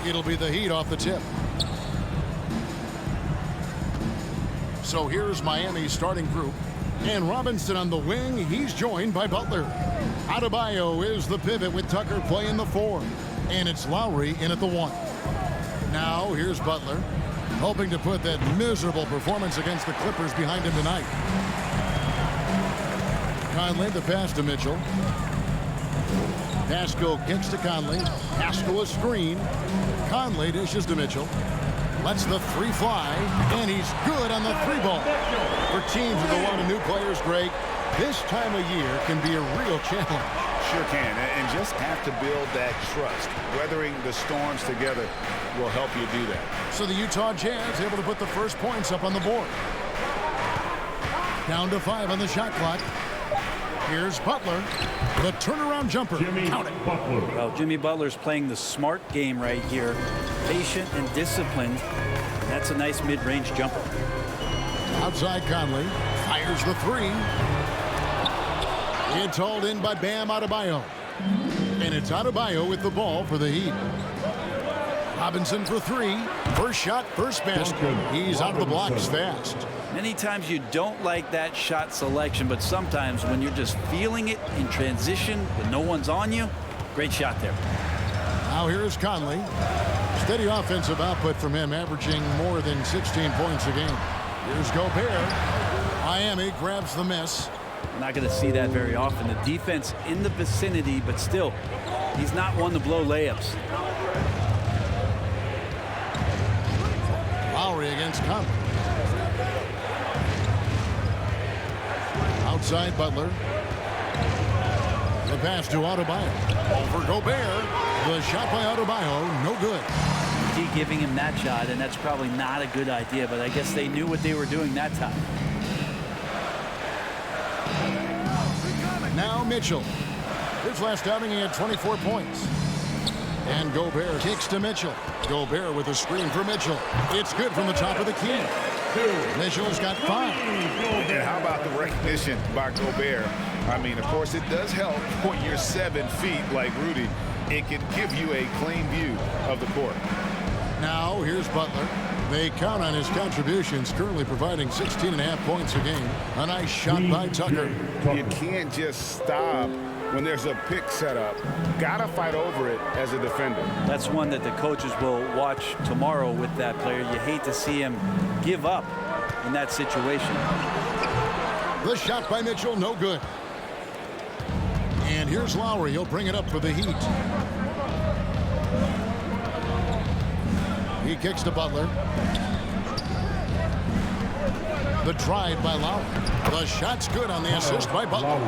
It'll be the Heat off the tip. So here's Miami's starting group. And Robinson on the wing. He's joined by Butler. Adebayo is the pivot with Tucker playing the 4. And it's Lowry in at the 1. Now here's Butler, hoping to put that miserable performance against the Clippers behind him tonight. Conley, the pass to Mitchell. Pascal kicks to Conley. Pascal a screen. Conley dishes to Mitchell. Lets the 3 fly, and he's good on the 3 ball. For teams with a lot of new players, Greg, this time of year can be a real challenge. Sure can, and just have to build that trust. Weathering the storms together will help you do that. So the Utah Jazz able to put the first points up on the board. Down to 5 on the shot clock. Here's Butler. The turnaround jumper. Count it. Well, Jimmy Butler's playing the smart game right here. Patient and disciplined. That's a nice mid-range jumper. Outside Conley. Fires the 3. It's hauled in by Bam Adebayo. And it's Adebayo with the ball for the Heat. Robinson for 3. First shot, first basket. He's out of the blocks fast. Many times you don't like that shot selection, but sometimes when you're just feeling it in transition when no one's on you, great shot there. Now here's Conley. Steady offensive output from him, averaging more than 16 points a game. Here's Gobert. Miami grabs the miss. We're not going to see that very often. The defense in the vicinity, but still, he's not one to blow layups. Lowry against Conley. Outside Butler. The pass to Adebayo. Over Gobert. The shot by Adebayo, no good. D giving him that shot, and that's probably not a good idea, but I guess they knew what they were doing that time. Now Mitchell. His last outing he had 24 points. And Gobert kicks to Mitchell. Gobert with a screen for Mitchell. It's good from the top of the key. Mitchell's got 5. And how about the recognition by Gobert? I mean, of course, it does help when you're 7 feet like Rudy. It can give you a clean view of the court. Now here's Butler. They count on his contributions, currently providing 16.5 points a game. A nice shot by Tucker. You can't just stop when there's a pick set up. Gotta fight over it as a defender. That's one that the coaches will watch tomorrow with that player. You hate to see him give up in that situation. The shot by Mitchell, no good. And here's Lowry. He'll bring it up for the Heat. He kicks to Butler. The drive by Lowry. The shot's good on the assist by Butler.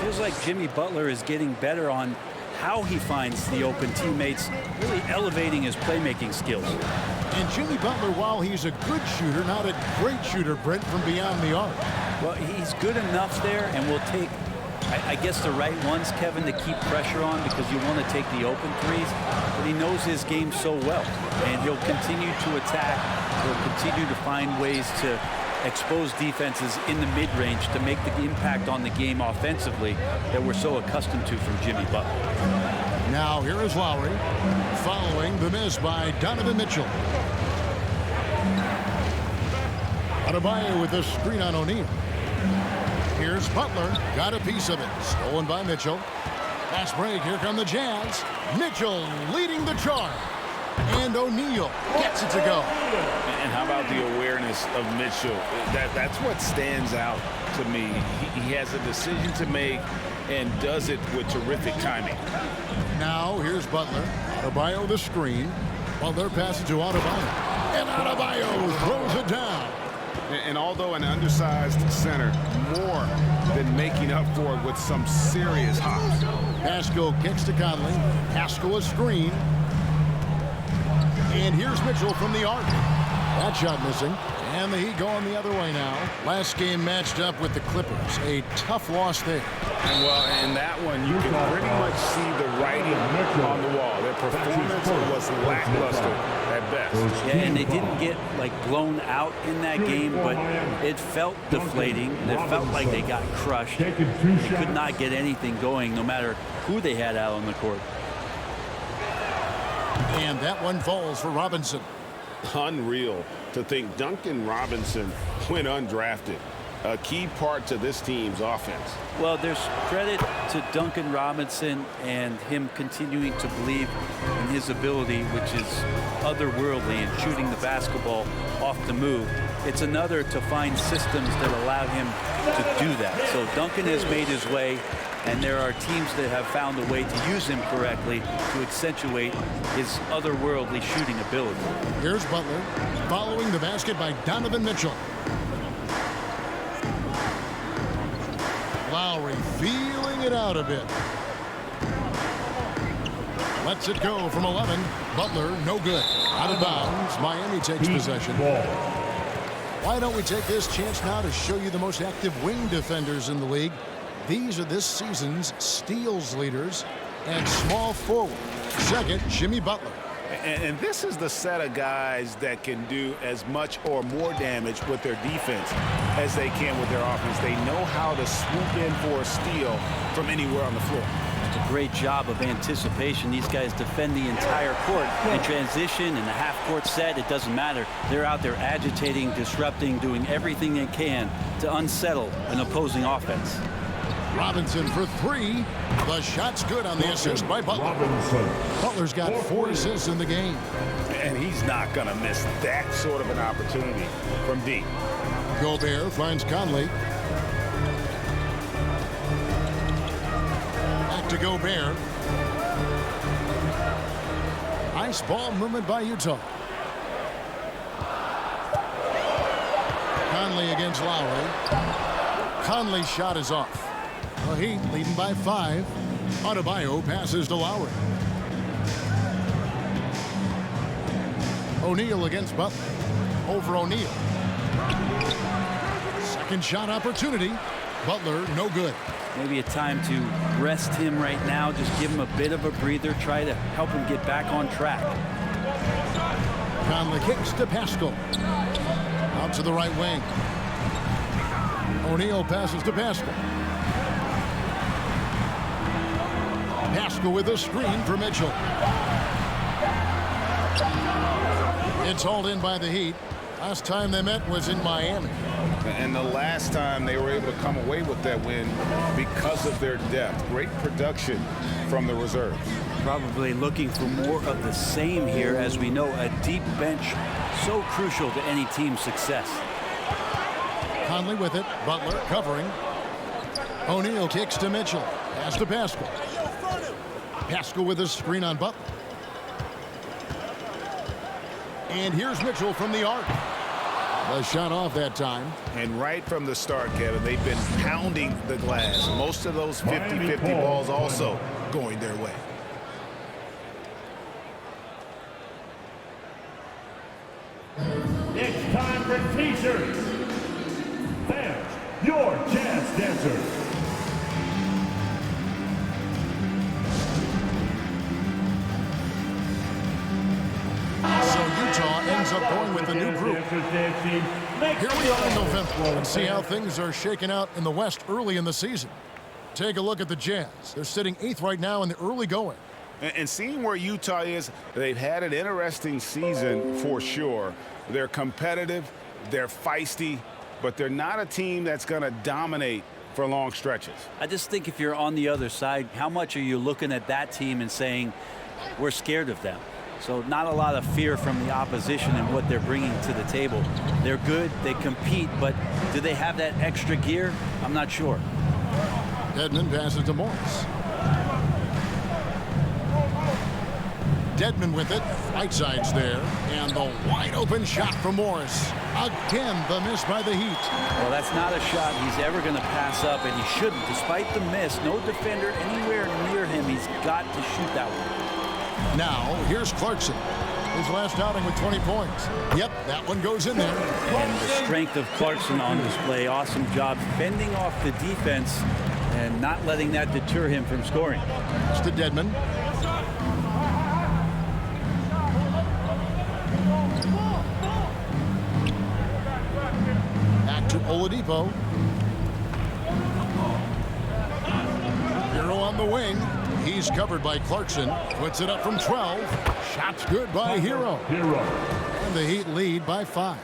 Feels like Jimmy Butler is getting better on how he finds the open teammates, really elevating his playmaking skills. And Jimmy Butler, while he's a good shooter, not a great shooter, Brent, from beyond the arc. Well, he's good enough there, and will take, I guess, the right ones, Kevin, to keep pressure on, because you want to take the open threes. But he knows his game so well, and he'll continue to attack. He'll continue to find ways to expose defenses in the mid-range to make the impact on the game offensively that we're so accustomed to from Jimmy Butler. Now here is Lowry, following the miss by Donovan Mitchell. Adebayo with a screen on O'Neal. Here's Butler, got a piece of it, stolen by Mitchell. Fast break, here come the Jazz. Mitchell leading the charge. And O'Neal gets it to go. And how about the awareness of Mitchell? That's what stands out to me. He has a decision to make and does it with terrific timing. Now here's Butler. Adebayo the screen. Butler passes to Adebayo. And Adebayo throws it down. And although an undersized center, more than making up for it with some serious hops. Pascal kicks to Conley. Pascal a screen. And here's Mitchell from the arc. That shot missing. And the Heat going the other way now. Last game matched up with the Clippers. A tough loss there. And well, in that one, you can pretty much see the writing on the wall. Their performance was lackluster at best. Yeah, and they didn't get blown out in that game, but it felt deflating. It felt like they got crushed. Could not get anything going, no matter who they had out on the court. And that one falls for Robinson. Unreal to think Duncan Robinson went undrafted. A key part to this team's offense. Well, there's credit to Duncan Robinson and him continuing to believe in his ability, which is otherworldly in shooting the basketball off the move. It's another to find systems that allow him to do that. So Duncan has made his way, and there are teams that have found a way to use him correctly to accentuate his otherworldly shooting ability. Here's Butler following the basket by Donovan Mitchell. Lowry feeling it out a bit. Lets it go from 11. Butler, no good. Out of bounds. Miami takes possession. Why don't we take this chance now to show you the most active wing defenders in the league? These are this season's steals leaders and small forward. Second, Jimmy Butler. And this is the set of guys that can do as much or more damage with their defense as they can with their offense. They know how to swoop in for a steal from anywhere on the floor. It's a great job of anticipation. These guys defend the entire court in transition, in the half-court set. It doesn't matter. They're out there agitating, disrupting, doing everything they can to unsettle an opposing offense. Robinson for three. The shot's good on the assist by Butler. Butler's got 4 assists in the game. And he's not going to miss that sort of an opportunity from deep. Gobert finds Conley. Back to Gobert. Nice ball movement by Utah. Conley against Lowry. Conley's shot is off. The Heat leading by 5. Adebayo passes to Lowry. O'Neal against Butler. Over O'Neal. Second shot opportunity. Butler, no good. Maybe a time to rest him right now. Just give him a bit of a breather. Try to help him get back on track. Conley kicks to Pascal. Out to the right wing. O'Neal passes to Pascal. Pascal with a screen for Mitchell. It's hauled in by the Heat. Last time they met was in Miami. And the last time they were able to come away with that win because of their depth. Great production from the reserves. Probably looking for more of the same here. As we know, a deep bench so crucial to any team's success. Conley with it. Butler covering. O'Neal kicks to Mitchell. Pass to Pascal. Pascal with a screen on Butler. And here's Mitchell from the arc. The shot off that time. And right from the start, Kevin, they've been pounding the glass. Most of those 50-50 balls also going their way. It's time for t-shirts. Fans, your jazz dancer. So Utah ends up going with the new group. Here we are in November. Let's see how things are shaking out in the West early in the season. Take a look at the Jazz. They're sitting 8th right now in the early going. And seeing where Utah is, they've had an interesting season for sure. They're competitive, they're feisty, but they're not a team that's going to dominate for long stretches. I just think if you're on the other side, how much are you looking at that team and saying, we're scared of them? So not a lot of fear from the opposition and what they're bringing to the table. They're good, they compete, but do they have that extra gear? I'm not sure. Dedmon passes to Morris. Dedmon with it. Right side's there. And the wide open shot from Morris. Again, the miss by the Heat. Well, that's not a shot he's ever going to pass up, and he shouldn't. Despite the miss, no defender anywhere near him. He's got to shoot that one. Now, here's Clarkson. His last outing with 20 points. Yep, that one goes in there. And the strength of Clarkson on display. Awesome job fending off the defense and not letting that deter him from scoring. It's to Dedmon. Back to Oladipo. Hero on the wing. He's covered by Clarkson. Puts it up from 12. Shot's good by Hero. And the Heat lead by 5.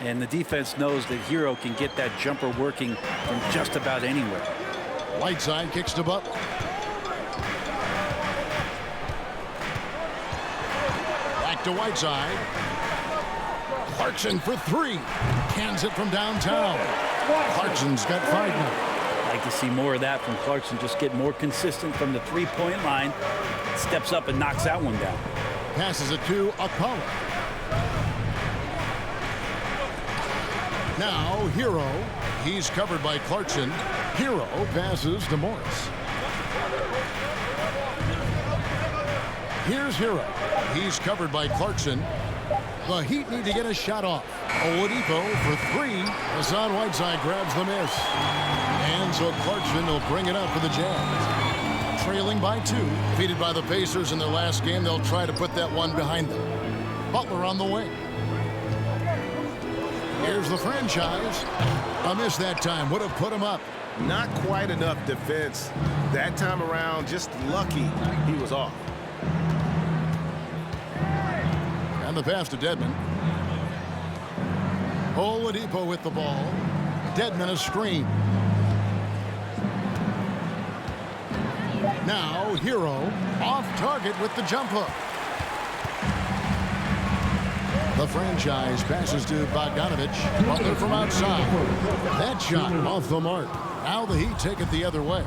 And the defense knows that Hero can get that jumper working from just about anywhere. Whiteside kicks to Butler. Back to Whiteside. Clarkson for 3. Cans it from downtown. Clarkson's got 5 now. Like to see more of that from Clarkson. Just get more consistent from the three-point line. Steps up and knocks that one down. Passes it to Apollo. Now Hero. He's covered by Clarkson. Hero passes to Morris. Here's Hero. He's covered by Clarkson. The Heat need to get a shot off. Oladipo for 3. Hassan Whiteside grabs the miss. And so Clarkson will bring it up for the Jazz. Trailing by 2. Defeated by the Pacers in their last game. They'll try to put that one behind them. Butler on the wing. Here's the franchise. A miss that time. Would have put him up. Not quite enough defense. That time around, just lucky he was off. And the pass to Dedmon. Oladipo with the ball. Dedmon a screen. Now Hero off target with the jump hook. The franchise passes to Bogdanovich. Butler from outside. That shot off the mark. Now the Heat take it the other way.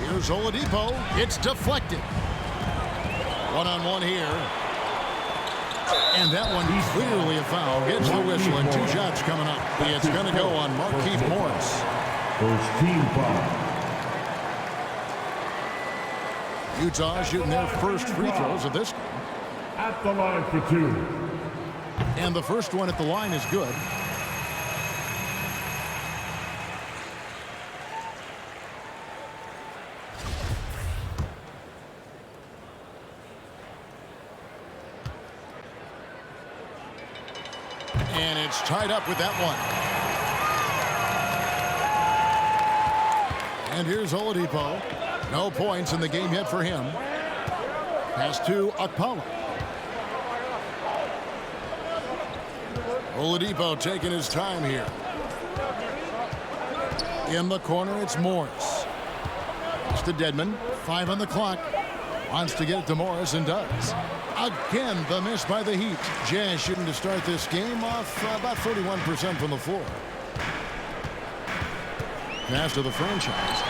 Here's Oladipo. It's deflected. One-on-one here. And that one clearly a foul. Gets the whistle and 2 shots coming up. It's going to go on Markieff Morris. First team foul. Utah shooting their first free throws of this game. At the line for 2. And the first one at the line is good. And it's tied up with that one. And here's Oladipo. No points in the game yet for him. Pass to Okpala. Oladipo taking his time here. In the corner, it's Morris. It's to Dedmon. 5 on the clock. Wants to get it to Morris and does. Again, the miss by the Heat. Jazz shooting to start this game off about 31% from the floor. Pass to the franchise.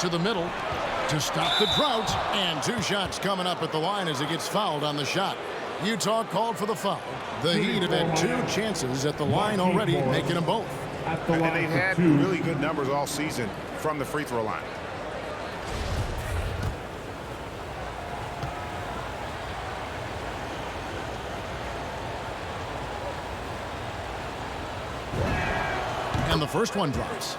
To the middle to stop the drought. And 2 shots coming up at the line as he gets fouled on the shot. Utah called for the foul. The Heat have had 2 chances at the line already, making them both. And they've had really good numbers all season from the free throw line. And the first one drops.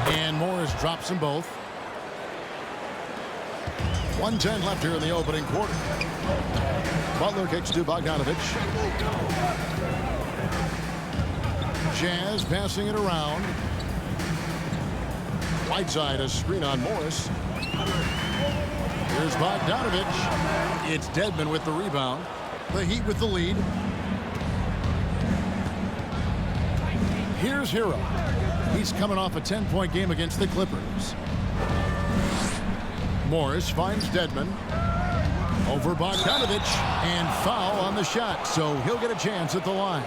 And Morris drops them both. 1:10 left here in the opening quarter. Butler kicks to Bogdanovich. Jazz passing it around. Whiteside a screen on Morris. Here's Bogdanovich. It's Dedmon with the rebound. The Heat with the lead. Here's Hero. He's coming off a 10-point game against the Clippers. Morris finds Dedmon. Over Bogdanovich. And foul on the shot. So he'll get a chance at the line.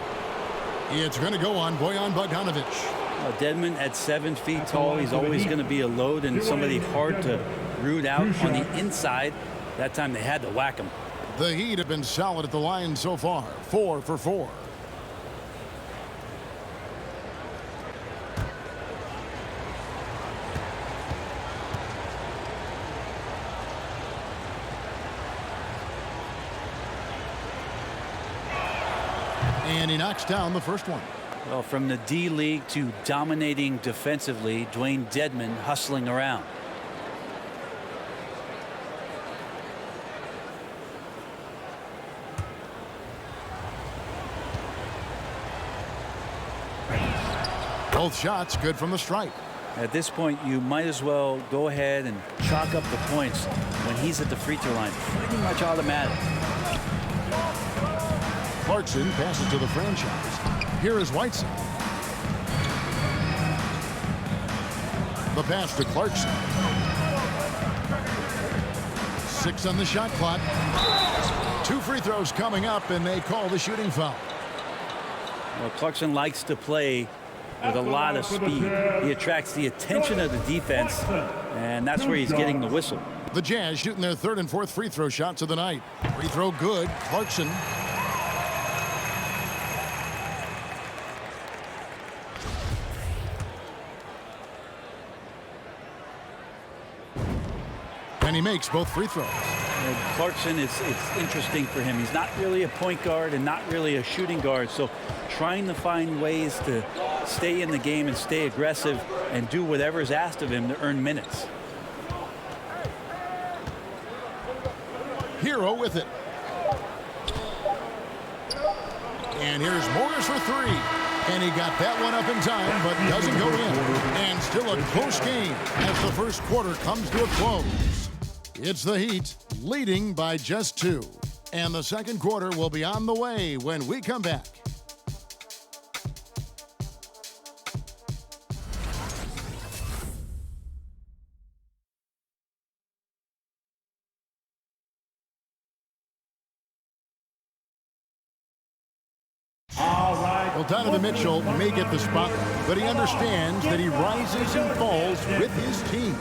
It's going to go on Bojan Bogdanovich. Dedmon at 7 feet tall. He's always going to be a load and somebody hard to root out on the inside. That time they had to whack him. The Heat have been solid at the line so far. 4 for 4. And he knocks down the first one. Well, from the D-League to dominating defensively, Dwayne Dedmon hustling around. Both shots good from the stripe. At this point, you might as well go ahead and chalk up the points when he's at the free throw line. Pretty much automatic. Clarkson passes to the franchise. Here is Whiteside. The pass to Clarkson. 6 on the shot clock. 2 free throws coming up, and they call the shooting foul. Well, Clarkson likes to play with a lot of speed. He attracts the attention of the defense, and that's where he's getting the whistle. The Jazz shooting their 3rd and 4th free throw shots of the night. Free throw good. Clarkson. And he makes both free throws. And Clarkson, it's interesting for him. He's not really a point guard and not really a shooting guard, so trying to find ways to stay in the game and stay aggressive and do whatever is asked of him to earn minutes. Hero with it. And here's Morris for 3. And he got that one up in time, but doesn't go in. And still a close game as the first quarter comes to a close. It's the Heat leading by just 2. And the second quarter will be on the way when we come back. Well, Donovan Mitchell may get the spotlight, but he understands that he rises and falls with his team.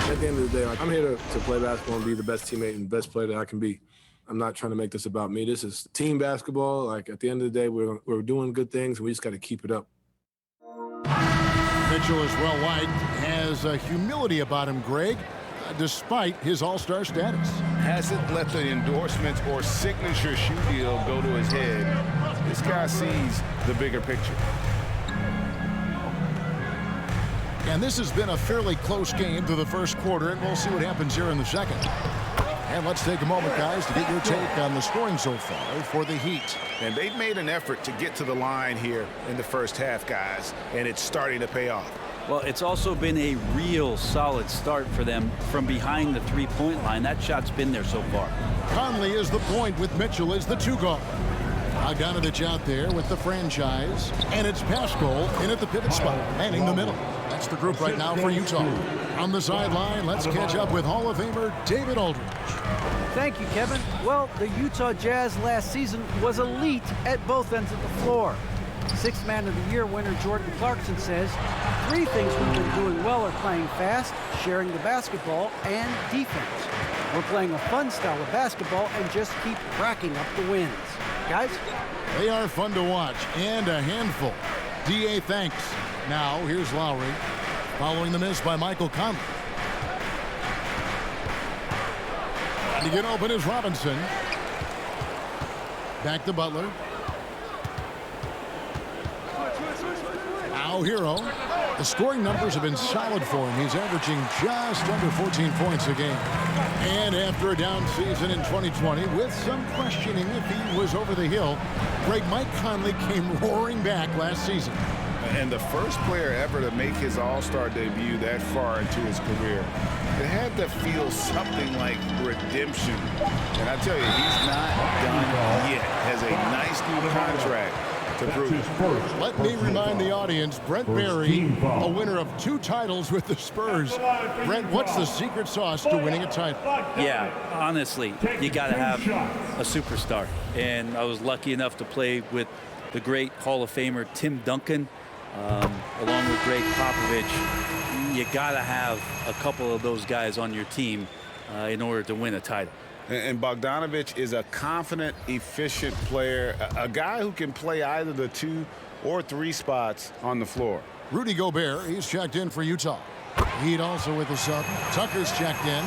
At the end of the day, I'm here to play basketball and be the best teammate and best player that I can be. I'm not trying to make this about me. This is team basketball. Like, at the end of the day, we're doing good things, and we just got to keep it up. Mitchell is well liked, has a humility about him, Greg, despite his all-star status. Hasn't let the endorsements or signature shoe deal go to his head. This guy sees the bigger picture. And this has been a fairly close game through the first quarter, and we'll see what happens here in the second. And let's take a moment, guys, to get your take on the scoring so far for the Heat. And they've made an effort to get to the line here in the first half, guys, and it's starting to pay off. Well, it's also been a real solid start for them from behind the three-point line. That shot's been there so far. Conley is the point with Mitchell as the 2 guard. Bogdanovich out there with the franchise. And it's Pascal in at the pivot spot, manning the middle. That's the group right now for Utah. On the sideline, let's catch up with Hall of Famer David Aldridge. Thank you, Kevin. Well, the Utah Jazz last season was elite at both ends of the floor. 6th Man of the Year winner Jordan Clarkson says, 3 things we've been doing well are playing fast, sharing the basketball, and defense. We're playing a fun style of basketball and just keep racking up the wins. Guys? They are fun to watch and a handful. D.A. thanks. Now, here's Lowry, following the miss by Michael Conley. To get open is Robinson. Back to Butler. Now Hero. The scoring numbers have been solid for him. He's averaging just under 14 points a game. And after a down season in 2020, with some questioning if he was over the hill, Mike Conley came roaring back last season. And the first player ever to make his All-Star debut that far into his career. It had to feel something like redemption. And I tell you, he's not done yet. Has a nice new contract to prove it. Let me remind the audience, Brent Barry, a winner of 2 titles with the Spurs. Brent, what's the secret sauce to winning a title? Yeah, honestly, you got to have a superstar. And I was lucky enough to play with the great Hall of Famer Tim Duncan, along with Greg Popovich. You got to have a couple of those guys on your team in order to win a title. And Bogdanovich is a confident, efficient player, a guy who can play either the 2 or 3 spots on the floor. Rudy Gobert, he's checked in for Utah. Heat also with the sub. Tucker's checked in.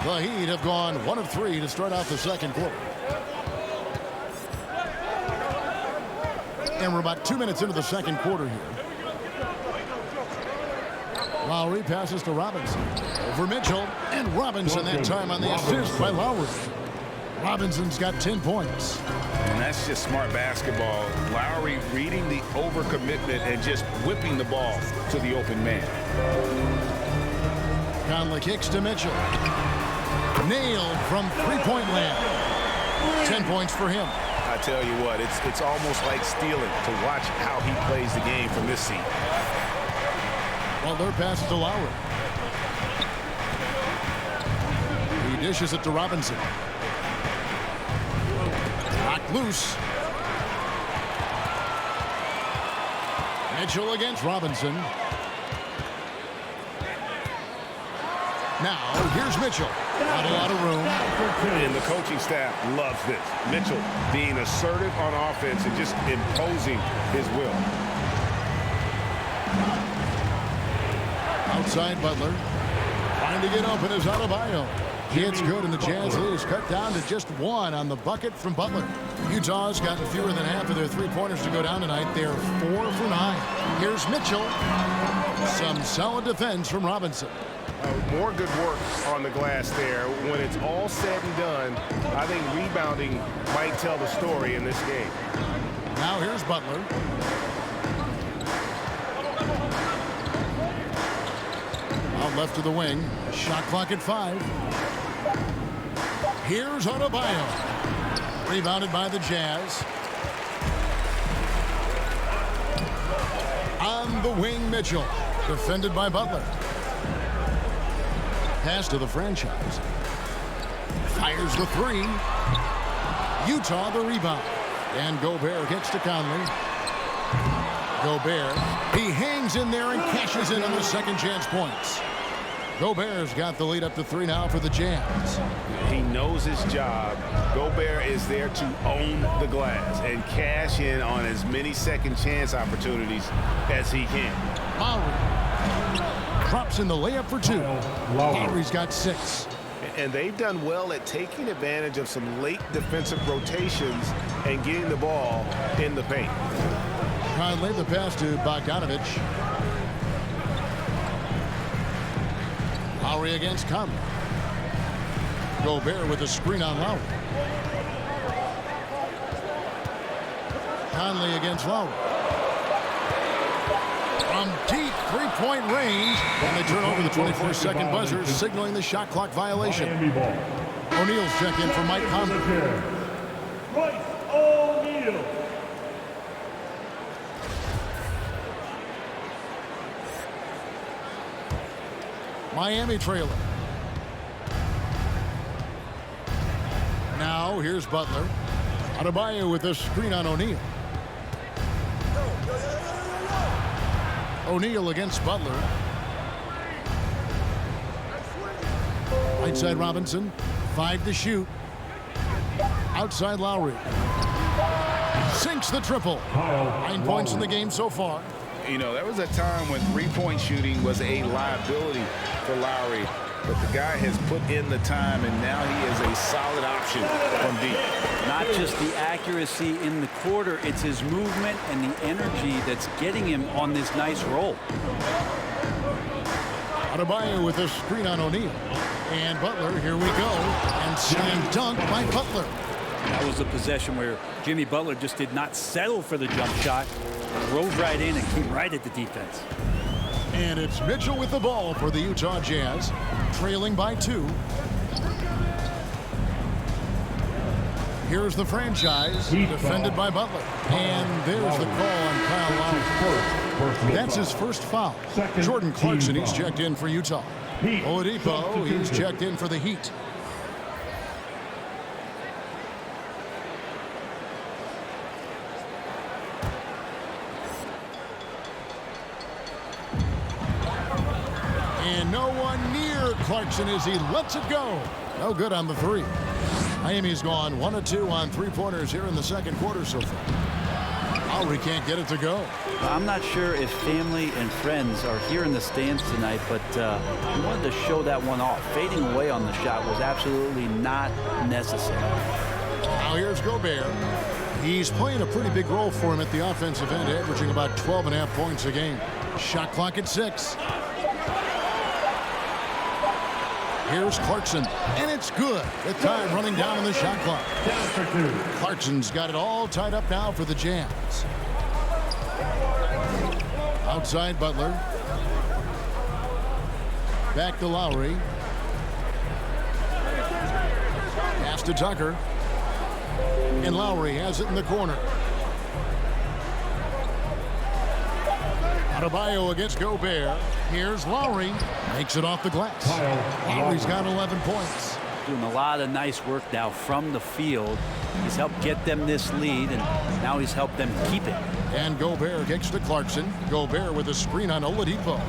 The Heat have gone 1 of 3 to start out the second quarter. And we're about 2 minutes into the second quarter here. Lowry passes to Robinson. Over Mitchell. And Robinson that time on the assist by Lowry. Robinson's got 10 points. And that's just smart basketball. Lowry reading the overcommitment and just whipping the ball to the open man. Conley kicks to Mitchell. Nailed from three-point land. 10 points for him. I tell you what, it's almost like stealing to watch how he plays the game from this seat. Butler passes to Lowry. He dishes it to Robinson. Knocked loose. Mitchell against Robinson. Now, here's Mitchell. Not a lot of room. And the coaching staff loves this. Mitchell being assertive on offense and just imposing his will. Outside Butler. Trying to get open is Adebayo. It's good, and the Jazz lose. Cut down to just one on the bucket from Butler. Utah's gotten fewer than half of their three-pointers to go down tonight. They're 4 for 9. Here's Mitchell. Some solid defense from Robinson. More good work on the glass there. When it's all said and done, I think rebounding might tell the story in this game. Now here's Butler. Out left to the wing. Shot clock at 5. Here's Adebayo. Rebounded by the Jazz. On the wing, Mitchell. Defended by Butler. Pass to the franchise. Fires the three. Utah the rebound. And Gobert gets to Conley. Gobert. He hangs in there and cashes in on the second chance points. Gobert's got the lead up to 3 now for the Jazz. He knows his job. Gobert is there to own the glass and cash in on as many second chance opportunities as he can. Lowry drops in the layup for 2. Lowry's got 6. And they've done well at taking advantage of some late defensive rotations and getting the ball in the paint. Conley the pass to Bogdanovich. Lowry against Conley. Gobert with a screen on Lowry. Conley against Lowry. From deep three-point range. And they turn over the 24-second buzzer, signaling the shot clock violation. O'Neal's checked in for Mike Conley. Royce O'Neal. Miami trailer. Now here's Butler. Adebayo with a screen on O'Neal. O'Neal against Butler. Right side Robinson. 5 to shoot. Outside Lowry. Sinks the triple. 9 points in the game so far. You know, there was a time when three-point shooting was a liability for Lowry, but the guy has put in the time, and now he is a solid option from deep. Not just the accuracy in the quarter, it's his movement and the energy that's getting him on this nice roll. Adebayo with a screen on O'Neal. And Butler, here we go. And slam dunk by Butler. That was a possession where Jimmy Butler just did not settle for the jump shot. Drove right in and came right at the defense. And it's Mitchell with the ball for the Utah Jazz, trailing by 2. Here's the franchise, defended by Butler. And there's the call on Kyle Lowry. That's his first foul. Jordan Clarkson, he's checked in for Utah. Oladipo, he's checked in for the Heat. And no one near Clarkson as he lets it go. No good on the 3. Miami's gone 1 of 2 on three-pointers here in the second quarter so far. Lowry can't get it to go. I'm not sure if family and friends are here in the stands tonight, but he wanted to show that one off. Fading away on the shot was absolutely not necessary. Now here's Gobert. He's playing a pretty big role for him at the offensive end, averaging about 12.5 points a game. Shot clock at 6. Here's Clarkson, and it's good. With time running down on the shot clock. Down for 2. Clarkson's got it all tied up now for the Jazz. Outside Butler. Back to Lowry. Pass to Tucker. And Lowry has it in the corner. Adebayo against Gobert. Here's Lowry. Makes it off the glass. Lowry's got 11 points. Doing a lot of nice work now from the field. He's helped get them this lead, and now he's helped them keep it. And Gobert kicks to Clarkson. Gobert with a screen on Oladipo.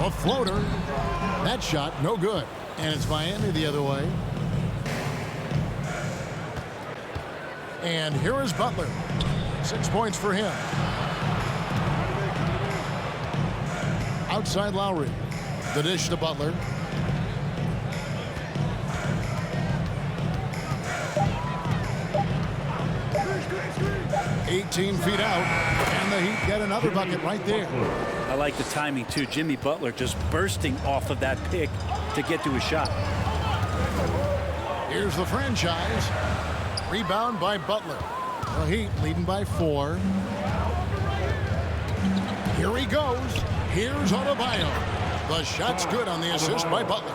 A floater. That shot, no good. And it's Miami the other way. And here is Butler. 6 points for him. Outside Lowry. The dish to Butler. "18 feet out, and the Heat get another bucket right there." I like the timing, too. Jimmy Butler just bursting off of that pick to get to a shot. Here's the franchise. Rebound by Butler. The Heat leading by 4. Here he goes. Here's Adebayo. The shot's good on the assist by Butler.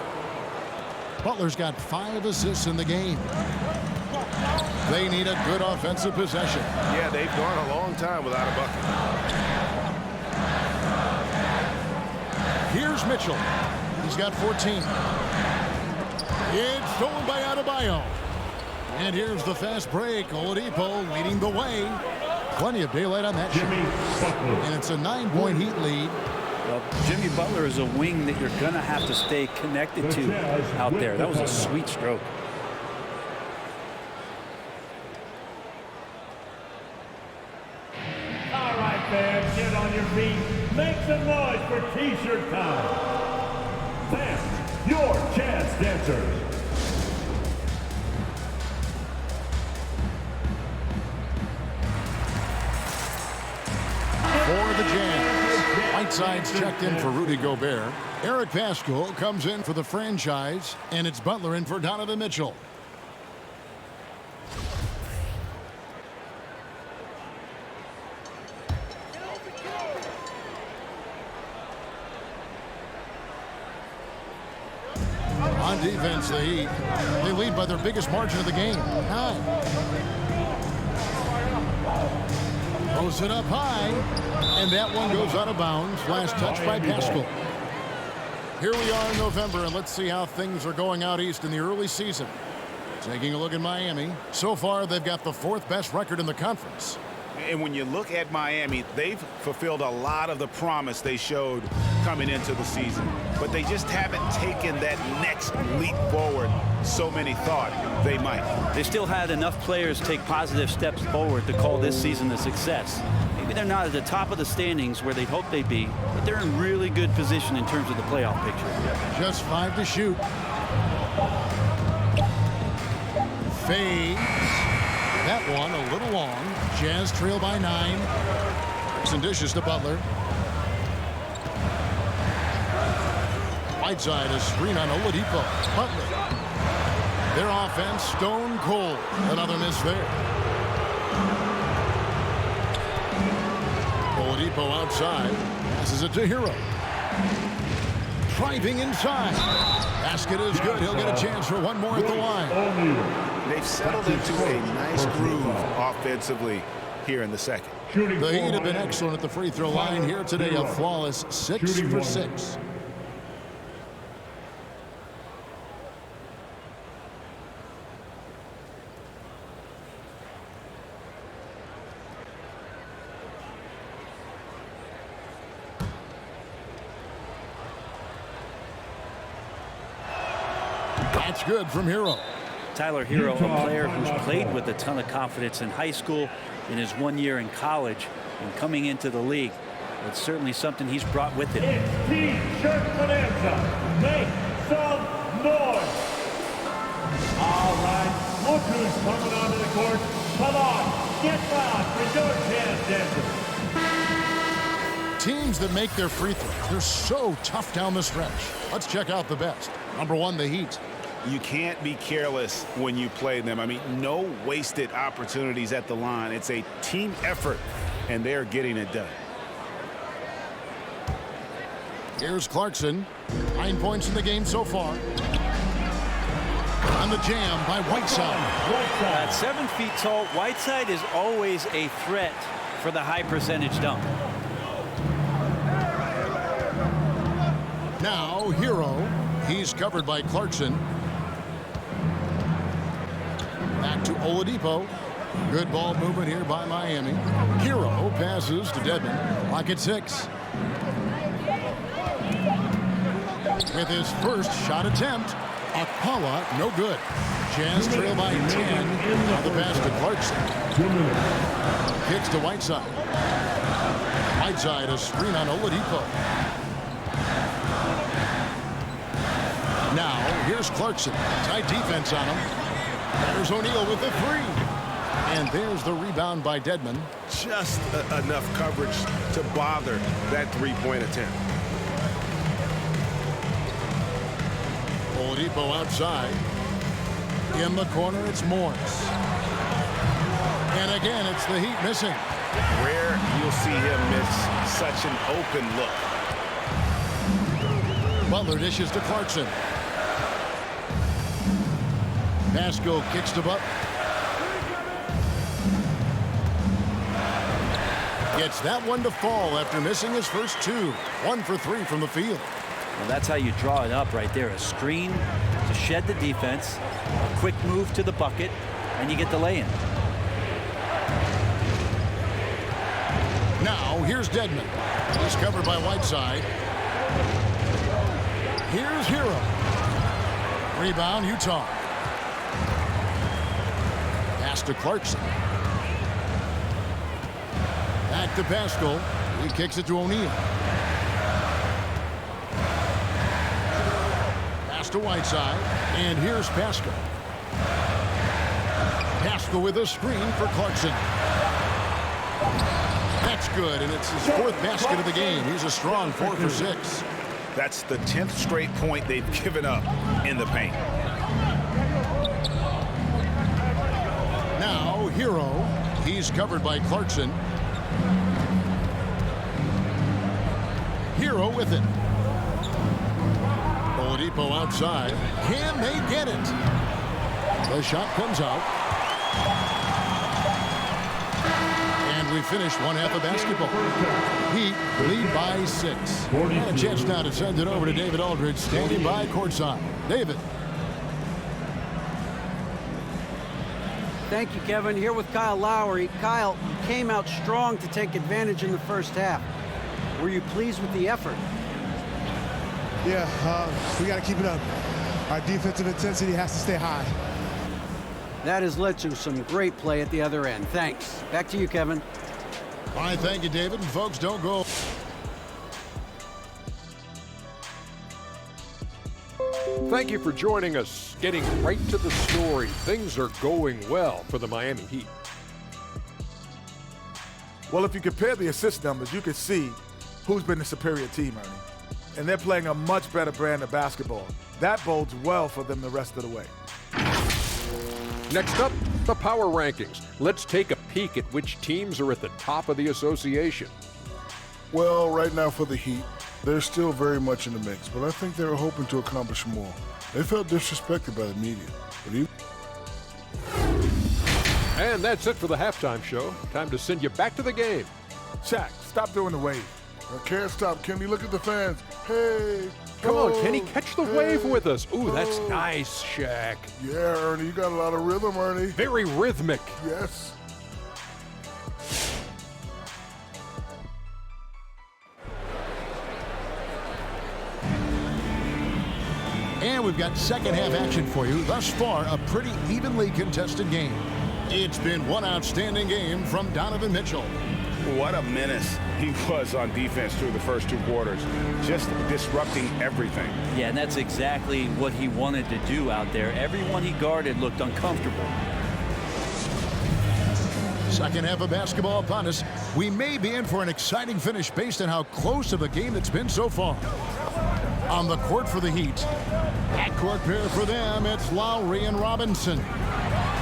Butler's got 5 assists in the game. They need a good offensive possession. Yeah, they've gone a long time without a bucket. Here's Mitchell. He's got 14. It's stolen by Adebayo. And here's the fast break. Oladipo leading the way. Plenty of daylight on that shot. And it's a 9-point Heat lead. Well, Jimmy Butler is a wing that you're going to have to stay connected to out there. That was a sweet stroke. All right, fans, get on your feet. Make some noise for T-shirt time. Fans, your Jazz dancers. For the Jazz, Whiteside's checked in for Rudy Gobert. Eric Pascal comes in for the franchise, and it's Butler in for Donovan Mitchell. On defense, the Heat, they lead by their biggest margin of the game, 9. Throws it up high, and that one goes out of bounds. Last touch by Pascal. Here we are in November, and let's see how things are going out east in the early season. Taking a look at Miami. So far, they've got the 4th best record in the conference. And when you look at Miami, they've fulfilled a lot of the promise they showed coming into the season. But they just haven't taken that next leap forward so many thought they might. They still had enough players take positive steps forward to call this season a success. Maybe they're not at the top of the standings where they'd hope they'd be, but they're in really good position in terms of the playoff picture. Just 5 to shoot. Fades. That one a little long. Jazz trail by 9. Some dishes to Butler. Whiteside, a screen on Oladipo. Butler. Their offense stone cold. Another miss there. Oladipo outside. Passes it to Hero. Driving inside. Basket is good. He'll get a chance for one more at the line. They've settled into a nice groove offensively here in the second. The Heat have been excellent at the free throw line here today. A flawless 6 for 6. That's good from Hero. Tyler Hero, a player who's played with a ton of confidence in high school, in his 1 year in college, and coming into the league. It's certainly something he's brought with him. It's T-shirt bonanza. Make some noise. All right, Look who's coming onto the court. Come on, get loud for your chance dancer. Teams that make their free throws, they're so tough down the stretch. Let's check out the best. Number 1, the Heat. You can't be careless when you play them. I mean, no wasted opportunities at the line. It's a team effort, and they're getting it done. Here's Clarkson. 9 points in the game so far. On the jam by Whiteside. At 7 feet tall, Whiteside is always a threat for the high percentage dunk. Now, Hero. He's covered by Clarkson. Back to Oladipo. Good ball movement here by Miami. Hero passes to Dedmon. Lock at 6. With his first shot attempt, Akpala, no good. Jazz trail by 10. Now the pass to Clarkson. Kicks to Whiteside. Whiteside, a screen on Oladipo. Now, here's Clarkson. Tight defense on him. There's O'Neal with the 3. And there's the rebound by Dedmon. Just enough coverage to bother that three-point attempt. Oladipo outside. In the corner, it's Morris. And again, it's the Heat missing. Rare you'll see him miss such an open look. Butler dishes to Clarkson. Pascal kicks to Butler. Gets that one to fall after missing his first 2. 1 for 3 from the field. Well, that's how you draw it up right there. A screen to shed the defense, a quick move to the bucket, and you get the lay-in. Now, here's Dedmon. He's covered by Whiteside. Here's Hero. Rebound, Utah. Pass to Clarkson. Back to Pascal. He kicks it to O'Neal. Pass to Whiteside. And here's Pascal. Pascal with a screen for Clarkson. That's good, and it's his 4th basket of the game. He's a strong 4 for 6. That's the 10th straight point they've given up in the paint. Now, Hero. He's covered by Clarkson. Hero with it. Oladipo outside. Can they get it? The shot comes out. And we finish one half of basketball. Heat lead by 6. And a chance now to send it over to David Aldridge, standing by courtside. David. Thank you, Kevin. Here with Kyle Lowry. Kyle came out strong to take advantage in the first half. Were you pleased with the effort? Yeah, we got to keep it up. Our defensive intensity has to stay high. That has led to some great play at the other end. Thanks. Back to you, Kevin. All right, thank you, David. And folks, don't go. Thank you for joining us. Getting right to the story. Things are going well for the Miami Heat. Well, if you compare the assist numbers, you can see who's been the superior team, Ernie. And they're playing a much better brand of basketball. That bodes well for them the rest of the way. Next up, the power rankings. Let's take a peek at which teams are at the top of the association. Well, right now for the Heat, they're still very much in the mix, but I think they were hoping to accomplish more. They felt disrespected by the media. What do you? And that's it for the halftime show. Time to send you back to the game. Shaq, stop doing the wave. I can't stop, Kenny. Look at the fans. Hey. Come oh, on, Kenny, catch the wave with us. Ooh, that's nice, Shaq. Yeah, Ernie, you got a lot of rhythm, Ernie. Very rhythmic. Yes. And we've got second half action for you. Thus far, a pretty evenly contested game. It's been one outstanding game from Donovan Mitchell. What a menace he was on defense through the first 2 quarters. Just disrupting everything. Yeah, and that's exactly what he wanted to do out there. Everyone he guarded looked uncomfortable. Second half of basketball upon us. We may be in for an exciting finish based on how close of a game it's been so far. On the court for the Heat. Backcourt pair for them, it's Lowry and Robinson.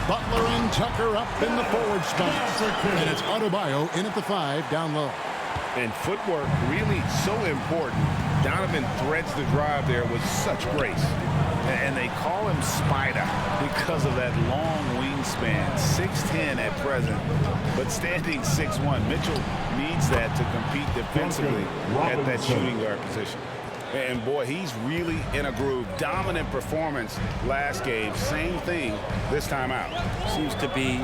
Butler and Tucker up in the forward spot. And it's Adebayo in at the 5, down low. And footwork really so important. Donovan threads the drive there with such grace. And they call him Spider because of that long wingspan. 6'10" at present, but standing 6'1". Mitchell needs that to compete defensively at that shooting guard position. And boy, he's really in a groove. Dominant performance last game. Same thing this time out. Seems to be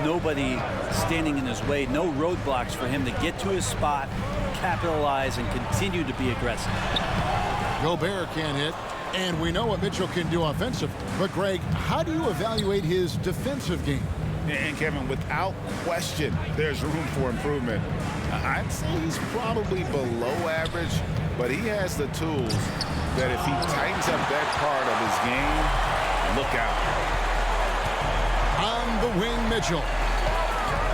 nobody standing in his way. No roadblocks for him to get to his spot, capitalize, and continue to be aggressive. Gobert can't hit. And we know what Mitchell can do offensively. But, Greg, how do you evaluate his defensive game? And, Kevin, without question, there's room for improvement. I'd say he's probably below average, but he has the tools that if he tightens up that part of his game, look out. On the wing, Mitchell.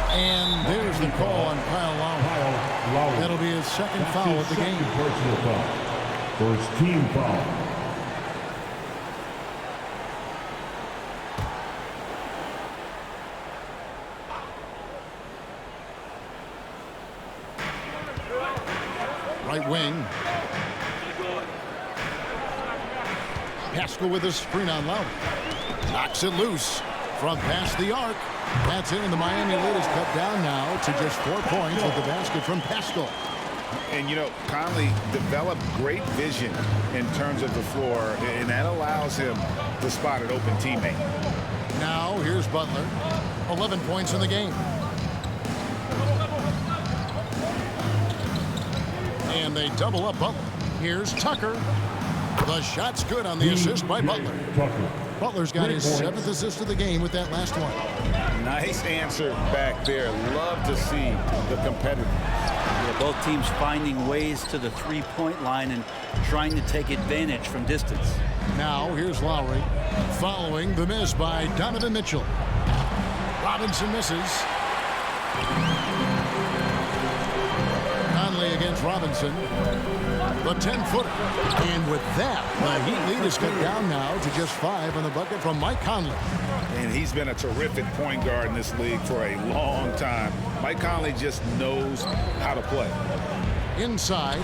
And there's the call on Kyle Lowry. That'll be his second foul of the game. Personal foul. First team foul. Right wing. Pascal with a screen on Lowry. Knocks it loose from past the arc. That's in, and the Miami lead is cut down now to just 4 points with the basket from Pascal. And, you know, Conley developed great vision in terms of the floor, and that allows him to spot an open teammate. Now, here's Butler. 11 points in the game. And they double up Butler. Here's Tucker. The shot's good on the assist by Butler. Butler's got his 7th assist of the game with that last one. Nice answer back there. Love to see the competitive. Yeah, both teams finding ways to the three-point line and trying to take advantage from distance. Now, here's Lowry. Following the miss by Donovan Mitchell. Robinson misses. Conley against Robinson. The 10-footer. And with that, the Heat lead is cut down now to just 5 on the bucket from Mike Conley. And he's been a terrific point guard in this league for a long time. Mike Conley just knows how to play. Inside.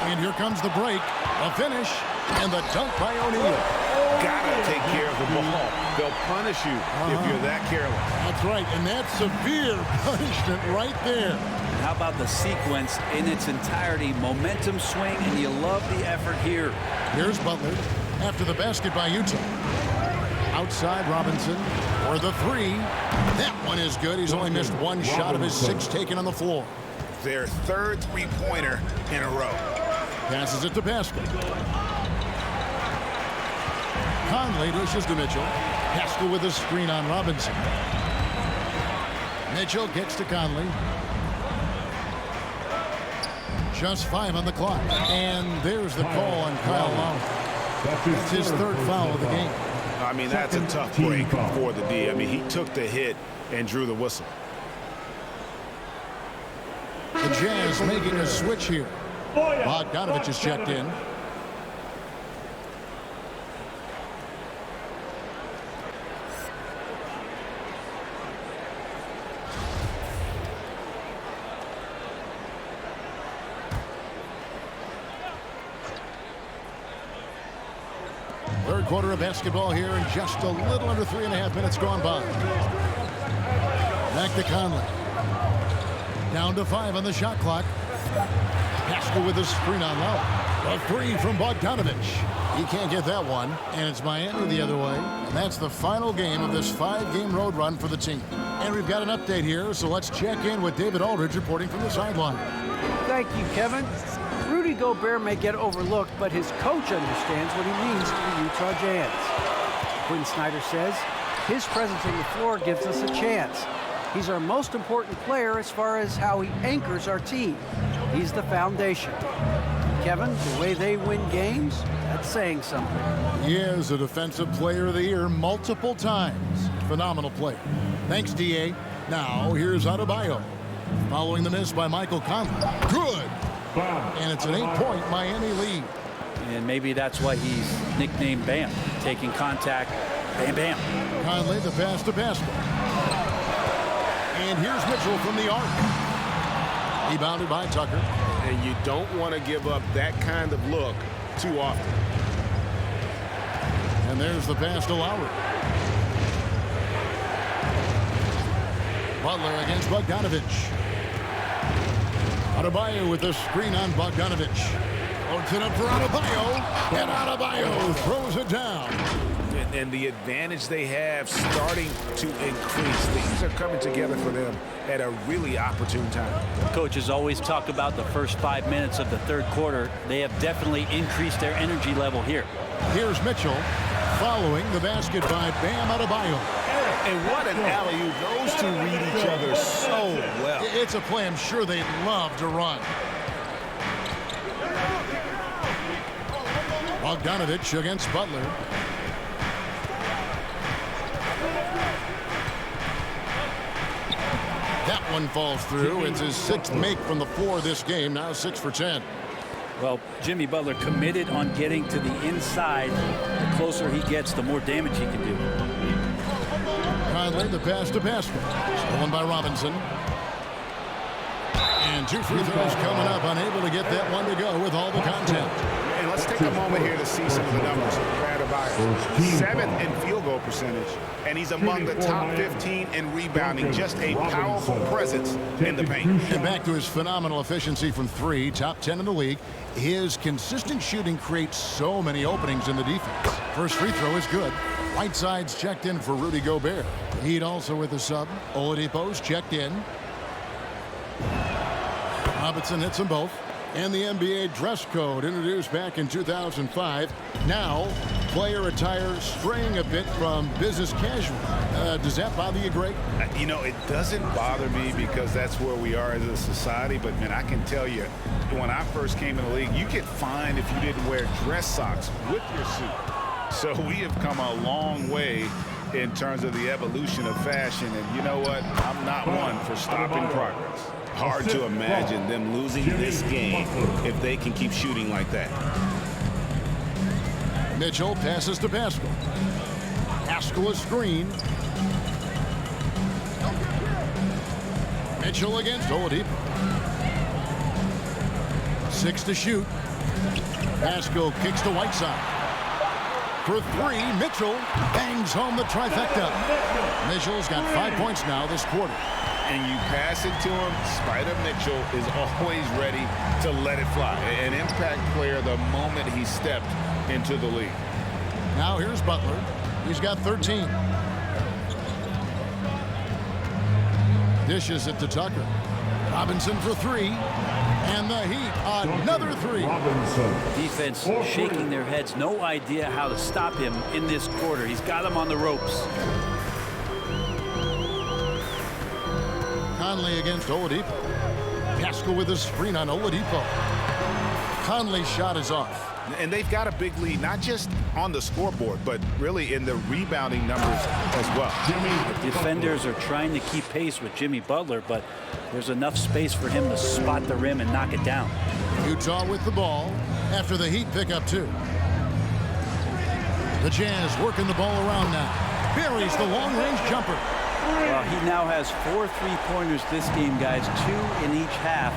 And here comes the break. A finish. And the dunk by O'Neal. Gotta take care of the ball. They'll punish you if you're that careless. That's right, and that's severe punishment right there. And how about the sequence in its entirety? Momentum swing, and you love the effort here. Here's Butler after the basket by Utah. Outside Robinson for the 3. That one is good. He's only missed one shot of his 6 taken on the floor. Their 3rd three-pointer in a row. Passes it to Pascal. Conley dishes to Mitchell. Pascal with a screen on Robinson. Mitchell gets to Conley. Just 5 on the clock. And there's the call on Kyle Lowry. That's his 3rd foul of the game. I mean, that's a tough break for the D. I mean, he took the hit and drew the whistle. The Jazz making a switch here. Bogdanovich is checked in. Third quarter of basketball here, and just a little under 3.5 minutes gone by. Back to Conley. Down to 5 on the shot clock. Pascal with a screen on Lowry. A 3 from Bogdanovich. He can't get that one, and it's Miami the other way. And that's the final game of this 5-game road run for the team. And we've got an update here, so let's check in with David Aldridge reporting from the sideline. Thank you, Kevin. Rudy Gobert may get overlooked, but his coach understands what he means to the Utah Jazz. Quinn Snyder says, his presence on the floor gives us a chance. He's our most important player as far as how he anchors our team. He's the foundation. Kevin, the way they win games, that's saying something. He is a Defensive Player of the Year multiple times. Phenomenal player. Thanks, D.A. Now, here's Adebayo. Following the miss by Michael Conley. Good. And it's an 8-point Miami lead. And maybe that's why he's nicknamed Bam. Taking contact, bam, bam. Conley, the pass to Pascal. And here's Mitchell from the arc. Rebounded by Tucker. And you don't want to give up that kind of look too often. And there's the pass to Lowry. Butler against Bogdanovich. Adebayo with a screen on Bogdanovich. Loads it up for Adebayo. And Adebayo throws it down. And the advantage they have starting to increase. Things are coming together for them at a really opportune time. Coaches always talk about the first 5 minutes of the third quarter. They have definitely increased their energy level here. Here's Mitchell following the basket by Bam Adebayo. And what an alley-oop. Those two read each other so well. It's a play I'm sure they'd love to run. Bogdanovich against Butler. That one falls through. It's his 6th make from the floor this game. Now 6 for 10. Well, Jimmy Butler committed on getting to the inside. The closer he gets, the more damage he can do. Conley, the pass to Pascal. Stolen by Robinson. And 2 free throws coming up. Unable to get that one to go with all the content. And let's take a moment here to see some of the numbers for Adebayo. 7th in field goal percentage, and he's among the top 15 in rebounding. Just a powerful presence in the paint. And back to his phenomenal efficiency from 3, top 10 in the league. His consistent shooting creates so many openings in the defense. First free throw is good. Whiteside's checked in for Rudy Gobert. Heat also with a sub. Oladipo's checked in. Robinson hits them both. And the NBA dress code introduced back in 2005. Now, player attire straying a bit from business casual. Does that bother you, Greg? You know, it doesn't bother me because that's where we are as a society. But, man, I can tell you, when I first came in the league, you get fined if you didn't wear dress socks with your suit. So we have come a long way in terms of the evolution of fashion. And you know what? I'm not one for stopping progress. Hard to imagine them losing this game if they can keep shooting like that. Mitchell passes to Pascal. Pascal a screen. Mitchell against Oladipo. 6 to shoot. Pascal kicks to Whiteside. For 3, Mitchell bangs home the trifecta. Mitchell's got 5 points now this quarter. And you pass it to him, Spider Mitchell is always ready to let it fly. An impact player the moment he stepped into the league. Now here's Butler. He's got 13. Dishes it to Tucker. Robinson for 3. And the Heat, another 3. Defense shaking their heads. No idea how to stop him in this quarter. He's got him on the ropes. Conley against Oladipo. Pascal with a screen on Oladipo. Conley's shot is off. And they've got a big lead, not just on the scoreboard, but really in the rebounding numbers as well. The defenders are trying to keep pace with Jimmy Butler, but there's enough space for him to spot the rim and knock it down. Utah with the ball after the Heat pick up 2. The Jazz working the ball around now. Buries the long-range jumper. Well, he now has 4 3-pointers this game, guys. 2 in each half.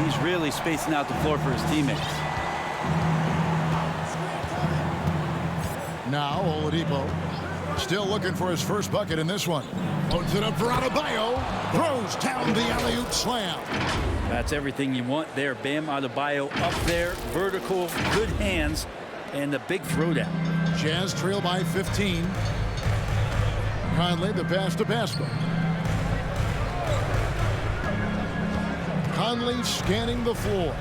He's really spacing out the floor for his teammates. Now Oladipo still looking for his first bucket in this one. Loads it up for Adebayo. Throws down the alley-oop slam. That's everything you want there. Bam Adebayo up there. Vertical, good hands, and a big throwdown. Jazz trail by 15. Conley, the pass to Pascal. Conley scanning the floor.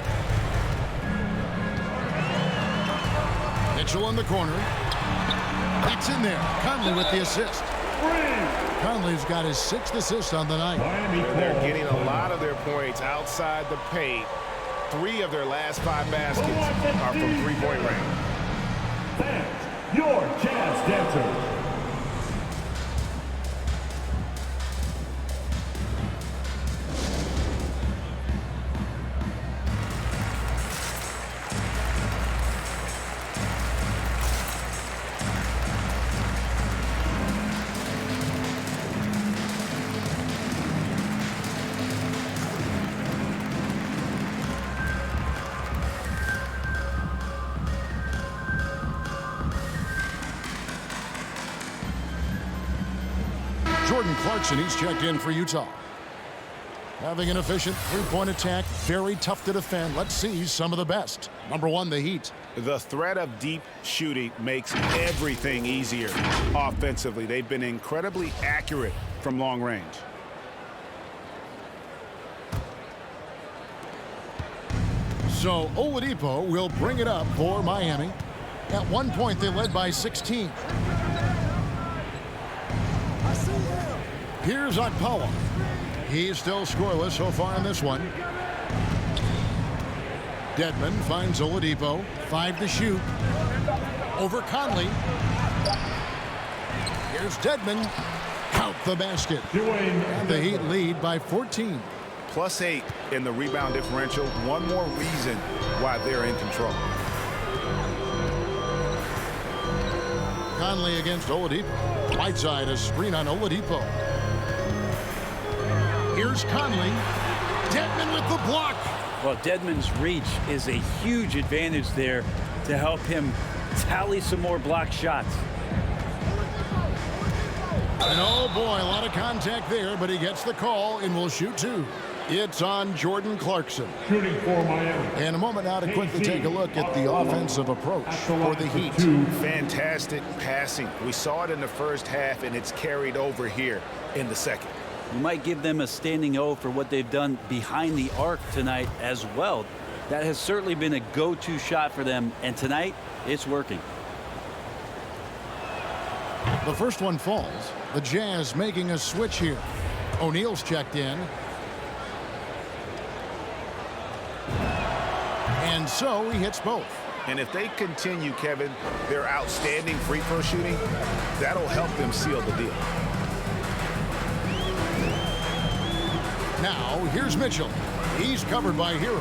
Mitchell in the corner. That's in there. Conley with the assist. Conley's got his 6th assist on the night. They're getting a lot of their points outside the paint. 3 of their last 5 baskets are from 3-point range. Fans, your Jazz dancers. Jordan Clarkson, he's checked in for Utah. Having an efficient three-point attack, very tough to defend. Let's see some of the best. Number 1, the Heat. The threat of deep shooting makes everything easier offensively. They've been incredibly accurate from long range. So Oladipo will bring it up for Miami. At one point, they led by 16. Here's Okpala. He's still scoreless so far in this one. Dedmon finds Oladipo. 5 to shoot. Over Conley. Here's Dedmon. Count the basket. And the Heat lead by 14. +8 in the rebound differential. One more reason why they're in control. Conley against Oladipo. Whiteside, a screen on Oladipo. Here's Conley. Dedmon with the block. Well, Dedmon's reach is a huge advantage there to help him tally some more block shots. And oh boy, a lot of contact there, but he gets the call and will shoot 2. It's on Jordan Clarkson. Shooting for Miami. And a moment now to quickly take a look at the offensive approach for the Heat. Fantastic passing. We saw it in the first half, and it's carried over here in the second. You might give them a standing O for what they've done behind the arc tonight as well. That has certainly been a go-to shot for them, and tonight it's working. The first one falls. The Jazz making a switch here. O'Neal's checked in. And so he hits both. And if they continue, Kevin, their outstanding free throw shooting, that'll help them seal the deal. Now, here's Mitchell. He's covered by Hero.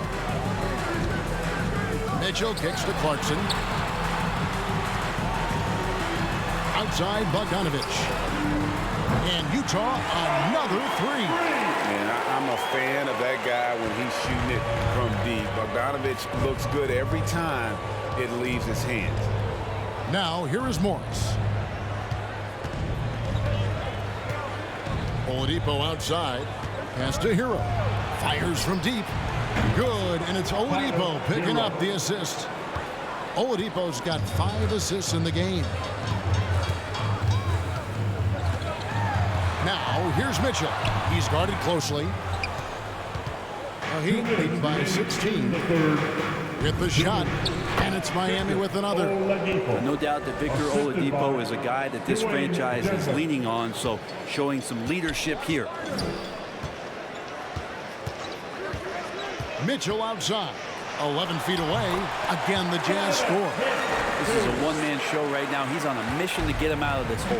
Mitchell kicks to Clarkson. Outside, Bogdanovich. And Utah, another 3. And I'm a fan of that guy when he's shooting it from deep. Bogdanovich looks good every time it leaves his hands. Now, here is Morris. Oladipo outside. Pass to Hero. Fires from deep. Good, and it's Oladipo picking up the assist. Oladipo's got 5 assists in the game. Now, here's Mitchell. He's guarded closely. The Heat leading by 16. With the shot, and it's Miami with another. No doubt that Victor Oladipo is a guy that this franchise is leaning on, so showing some leadership here. Mitchell outside. 11 feet away. Again, the Jazz score. This is a one-man show right now. He's on a mission to get him out of this hole.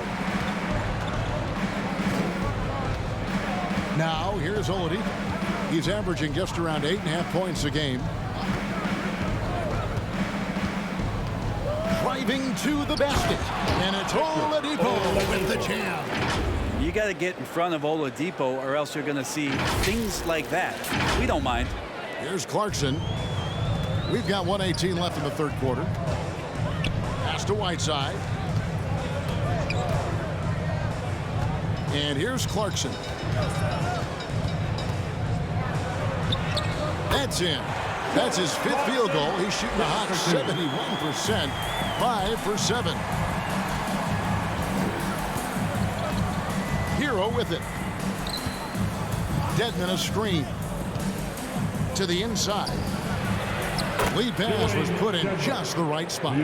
Now, here's Oladipo. He's averaging just around 8.5 points a game. Driving to the basket. And it's Oladipo with the jam. You got to get in front of Oladipo or else you're going to see things like that. We don't mind. Here's Clarkson. We've got 1:18 left in the third quarter. Pass to Whiteside. And here's Clarkson. That's in. That's his 5th field goal. He's shooting a hot 71%. 5 for 7. Hero with it. Dedmon a screen. To the inside. Lead pass was put in just the right spot.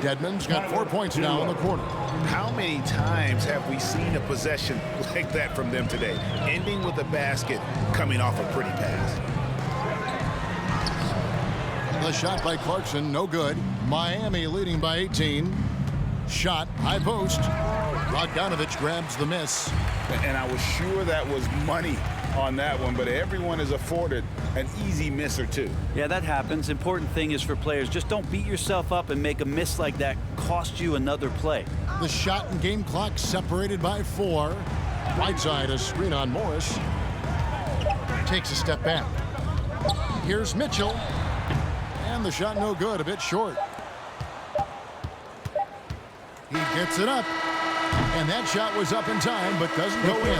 Dedmon's got 4 points now in the quarter. How many times have we seen a possession like that from them today? Ending with a basket, coming off a pretty pass. The shot by Clarkson, no good. Miami leading by 18. Shot, high post. Bogdanovich grabs the miss. And I was sure that was money on that one, but everyone is afforded an easy miss or two. Yeah, that happens. Important thing is for players, just don't beat yourself up and make a miss like that cost you another play. The shot and game clock separated by 4. Whiteside, a screen on Morris. Takes a step back. Here's Mitchell. And the shot no good, a bit short. He gets it up. And that shot was up in time, but doesn't go in.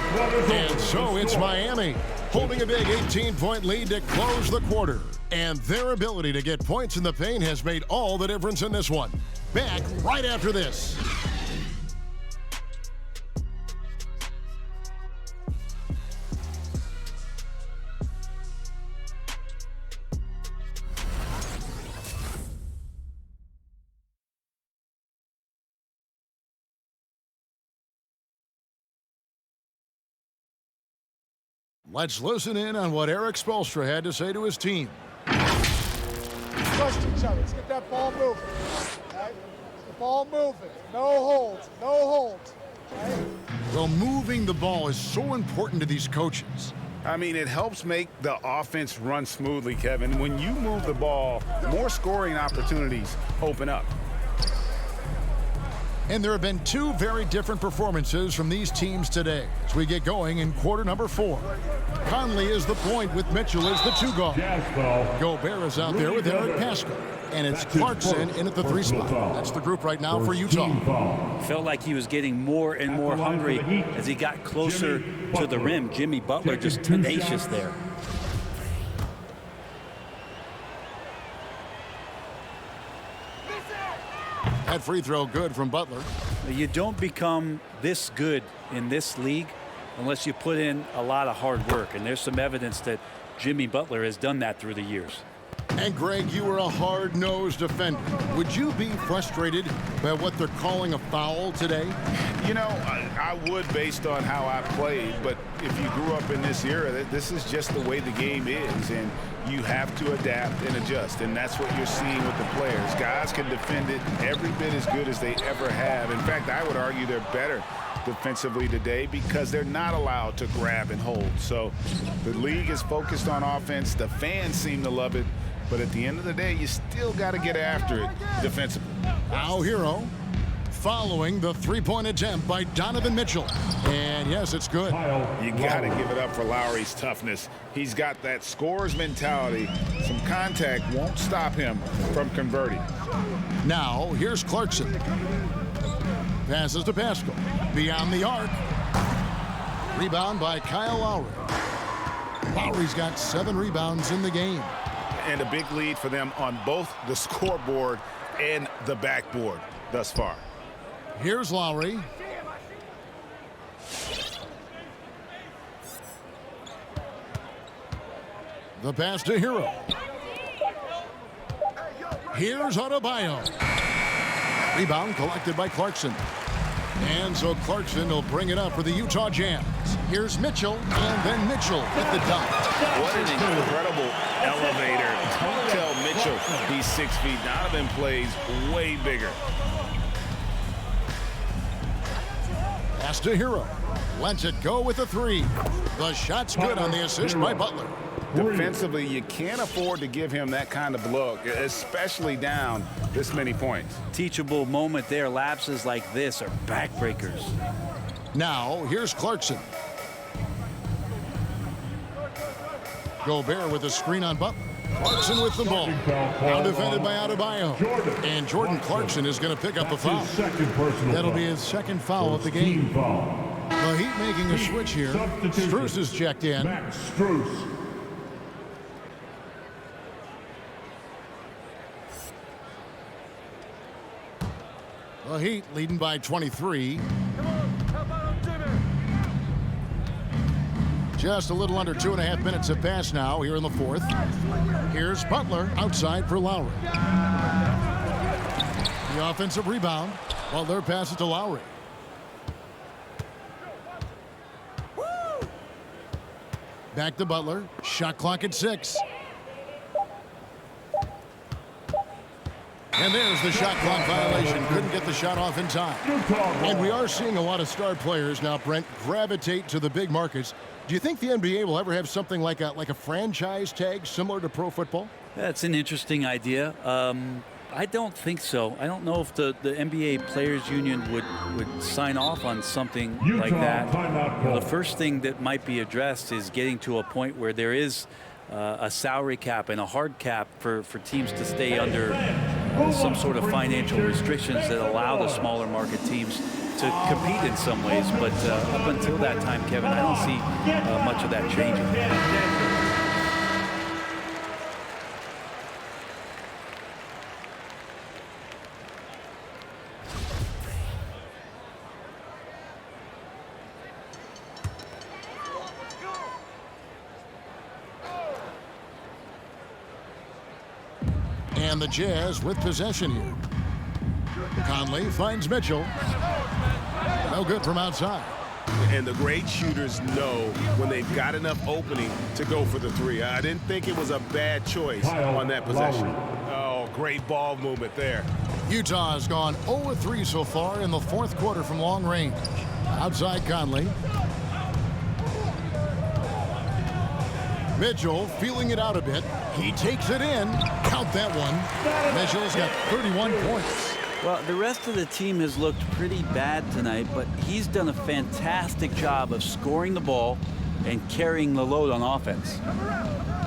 And so it's Miami holding a big 18-point lead to close the quarter. And their ability to get points in the paint has made all the difference in this one. Back right after this. Let's listen in on what Eric Spoelstra had to say to his team. Trust each other. Let's get that ball moving. Right? The ball moving. No holds. No holds. Right? Well, moving the ball is so important to these coaches. I mean, it helps make the offense run smoothly, Kevin. When you move the ball, more scoring opportunities open up. And there have been two very different performances from these teams today as we get going in quarter number 4. Conley is the point with Mitchell as the 2 guard. Gobert is out there with Eric Paschal. And it's Clarkson in at the 3 spot. That's the group right now for Utah. Felt like he was getting more and more hungry as he got closer to the rim. Jimmy Butler just tenacious there. That free throw good from Butler. You don't become this good in this league unless you put in a lot of hard work. And there's some evidence that Jimmy Butler has done that through the years. And Greg, you were a hard-nosed defender. Would you be frustrated by what they're calling a foul today? You know, I would based on how I played, but if you grew up in this era, this is just the way the game is, and you have to adapt and adjust, and that's what you're seeing with the players. Guys can defend it every bit as good as they ever have. In fact, I would argue they're better defensively today because they're not allowed to grab and hold. So the league is focused on offense. The fans seem to love it. But at the end of the day, you still got to get after it defensively. Al Hero following the 3-point attempt by Donovan Mitchell. And yes, it's good. You got to give it up for Lowry's toughness. He's got that scorer's mentality. Some contact won't stop him from converting. Now, here's Clarkson. Passes to Paschal. Beyond the arc. Rebound by Kyle Lowry. Lowry's got 7 rebounds in the game. And a big lead for them on both the scoreboard and the backboard thus far. Here's Lowry. The pass to Hero. Here's Adebayo. Rebound collected by Clarkson. And so Clarkson will bring it up for the Utah Jazz. Here's Mitchell, and then Mitchell with the dunk. What an incredible elevator. Don't tell Mitchell he's 6 feet. Donovan plays way bigger. Pass to Hero. Lets it go with a 3. The shot's good on the assist by Butler. Defensively, you can't afford to give him that kind of look, especially down this many points. Teachable moment there. Lapses like this are backbreakers. Now, here's Clarkson. Gobert with a screen on Butler. Clarkson with the ball. Now defended by Adebayo. And Jordan Clarkson is going to pick up the foul. That'll be his second foul of the game. The Heat making a switch here. Strus is checked in. The Heat leading by 23. Just a little under 2.5 minutes have passed now here in the 4th. Here's Butler outside for Lowry. The offensive rebound. Butler passes to Lowry. Back to Butler. Shot clock at 6. And there's the shot clock violation. Couldn't get the shot off in time. And we are seeing a lot of star players now, Brent, gravitate to the big markets. Do you think the NBA will ever have something like a franchise tag similar to pro football? That's an interesting idea. I don't think so. I don't know if the NBA Players Union would sign off on something like that. The first thing that might be addressed is getting to a point where there is a salary cap and a hard cap for teams to stay under some sort of financial restrictions that allow the smaller market teams to compete in some ways. But up until that time, Kevin, I don't see much of that changing. And the Jazz with possession here. Conley finds Mitchell. No good from outside. And the great shooters know when they've got enough opening to go for the three. I didn't think it was a bad choice on that possession. Oh, great ball movement there. Utah has gone 0-3 so far in the fourth quarter from long range. Outside Conley. Mitchell feeling it out a bit. He takes it in. Count that one. Mitchell's got 31 points. Well, the rest of the team has looked pretty bad tonight, but he's done a fantastic job of scoring the ball and carrying the load on offense.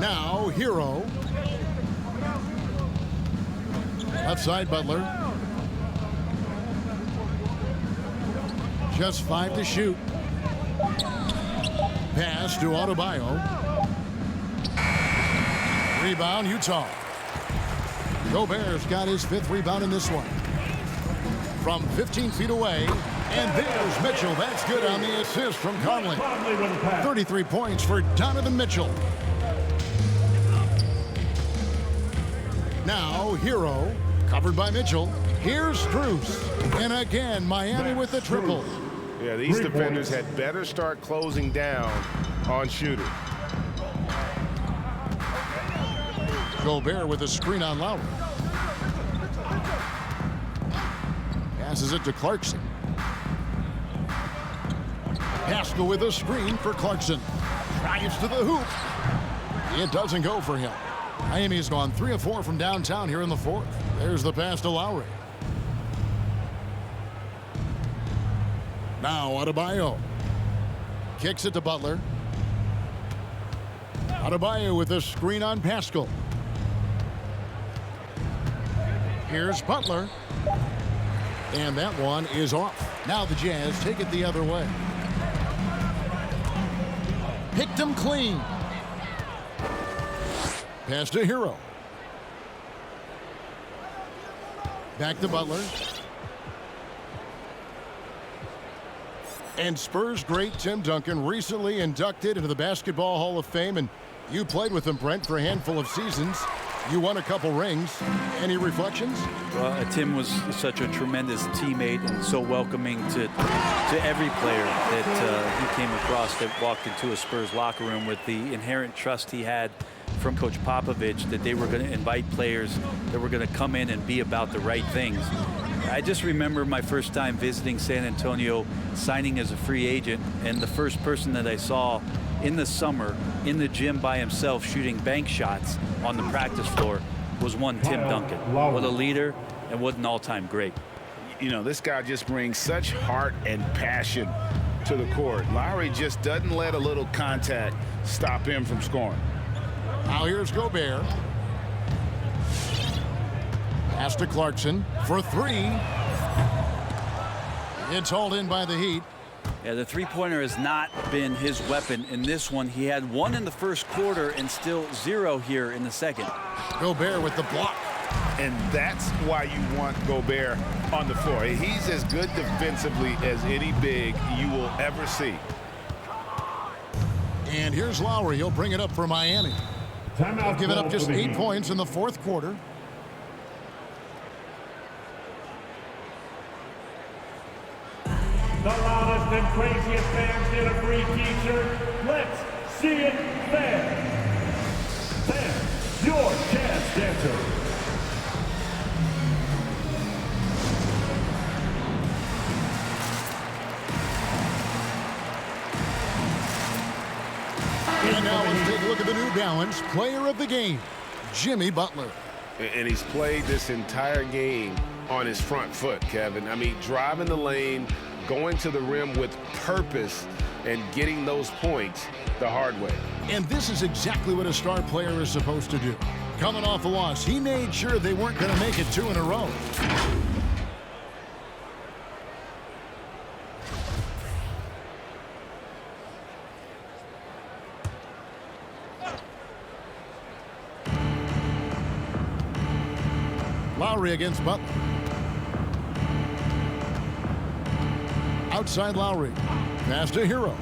Now, Hero. Left side, Butler. Just 5 to shoot. Pass to Adebayo. Rebound, Utah. Gobert's got his 5th rebound in this one. From 15 feet away, and there's Mitchell. That's good on the assist from Conley. 33 points for Donovan Mitchell. Now, Hero, covered by Mitchell. Here's Strus. And again, Miami with the triple. Yeah, these defenders had better start closing down on shooters. Gobert with a screen on Lowry. Passes it to Clarkson. Haskell with a screen for Clarkson. Drives to the hoop. It doesn't go for him. Miami's gone 3 of 4 from downtown here in the fourth. There's the pass to Lowry. Now Adebayo. Kicks it to Butler. Adebayo with a screen on Pascal. Here's Butler. And that one is off. Now the Jazz take it the other way. Picked him clean. Pass to Hero. Back to Butler. And Spurs great Tim Duncan recently inducted into the Basketball Hall of Fame. And you played with him, Brent, for a handful of seasons. You won a couple rings. Any reflections? Well, Tim was such a tremendous teammate and so welcoming to every player that he came across that walked into a Spurs locker room, with the inherent trust he had from Coach Popovich that they were going to invite players that were going to come in and be about the right things. I just remember my first time visiting San Antonio, signing as a free agent, and the first person that I saw in the summer in the gym by himself shooting bank shots on the practice floor was one Tim Duncan. What a leader and what an all-time great. You know, this guy just brings such heart and passion to the court. Lowry just doesn't let a little contact stop him from scoring. Now here's Gobert. Pass to Clarkson for 3. It's hauled in by the Heat. Yeah, the three-pointer has not been his weapon in this one. He had 1 in the first quarter and still 0 here in the second. Gobert with the block. And that's why you want Gobert on the floor. He's as good defensively as any big you will ever see. And here's Lowry. He'll bring it up for Miami. They've given up just 8 points in the fourth quarter. The loudest and craziest fans get a free t-shirt. Let's see it there. Then, your Jazz Dancer. And now let's take a look at the New Balance player of the game, Jimmy Butler. And he's played this entire game on his front foot, Kevin. I mean, driving the lane, going to the rim with purpose, and getting those points the hard way. And this is exactly what a star player is supposed to do. Coming off a loss, he made sure they weren't going to make it 2 in a row. Lowry against Butler. Outside Lowry. Pass to Hero.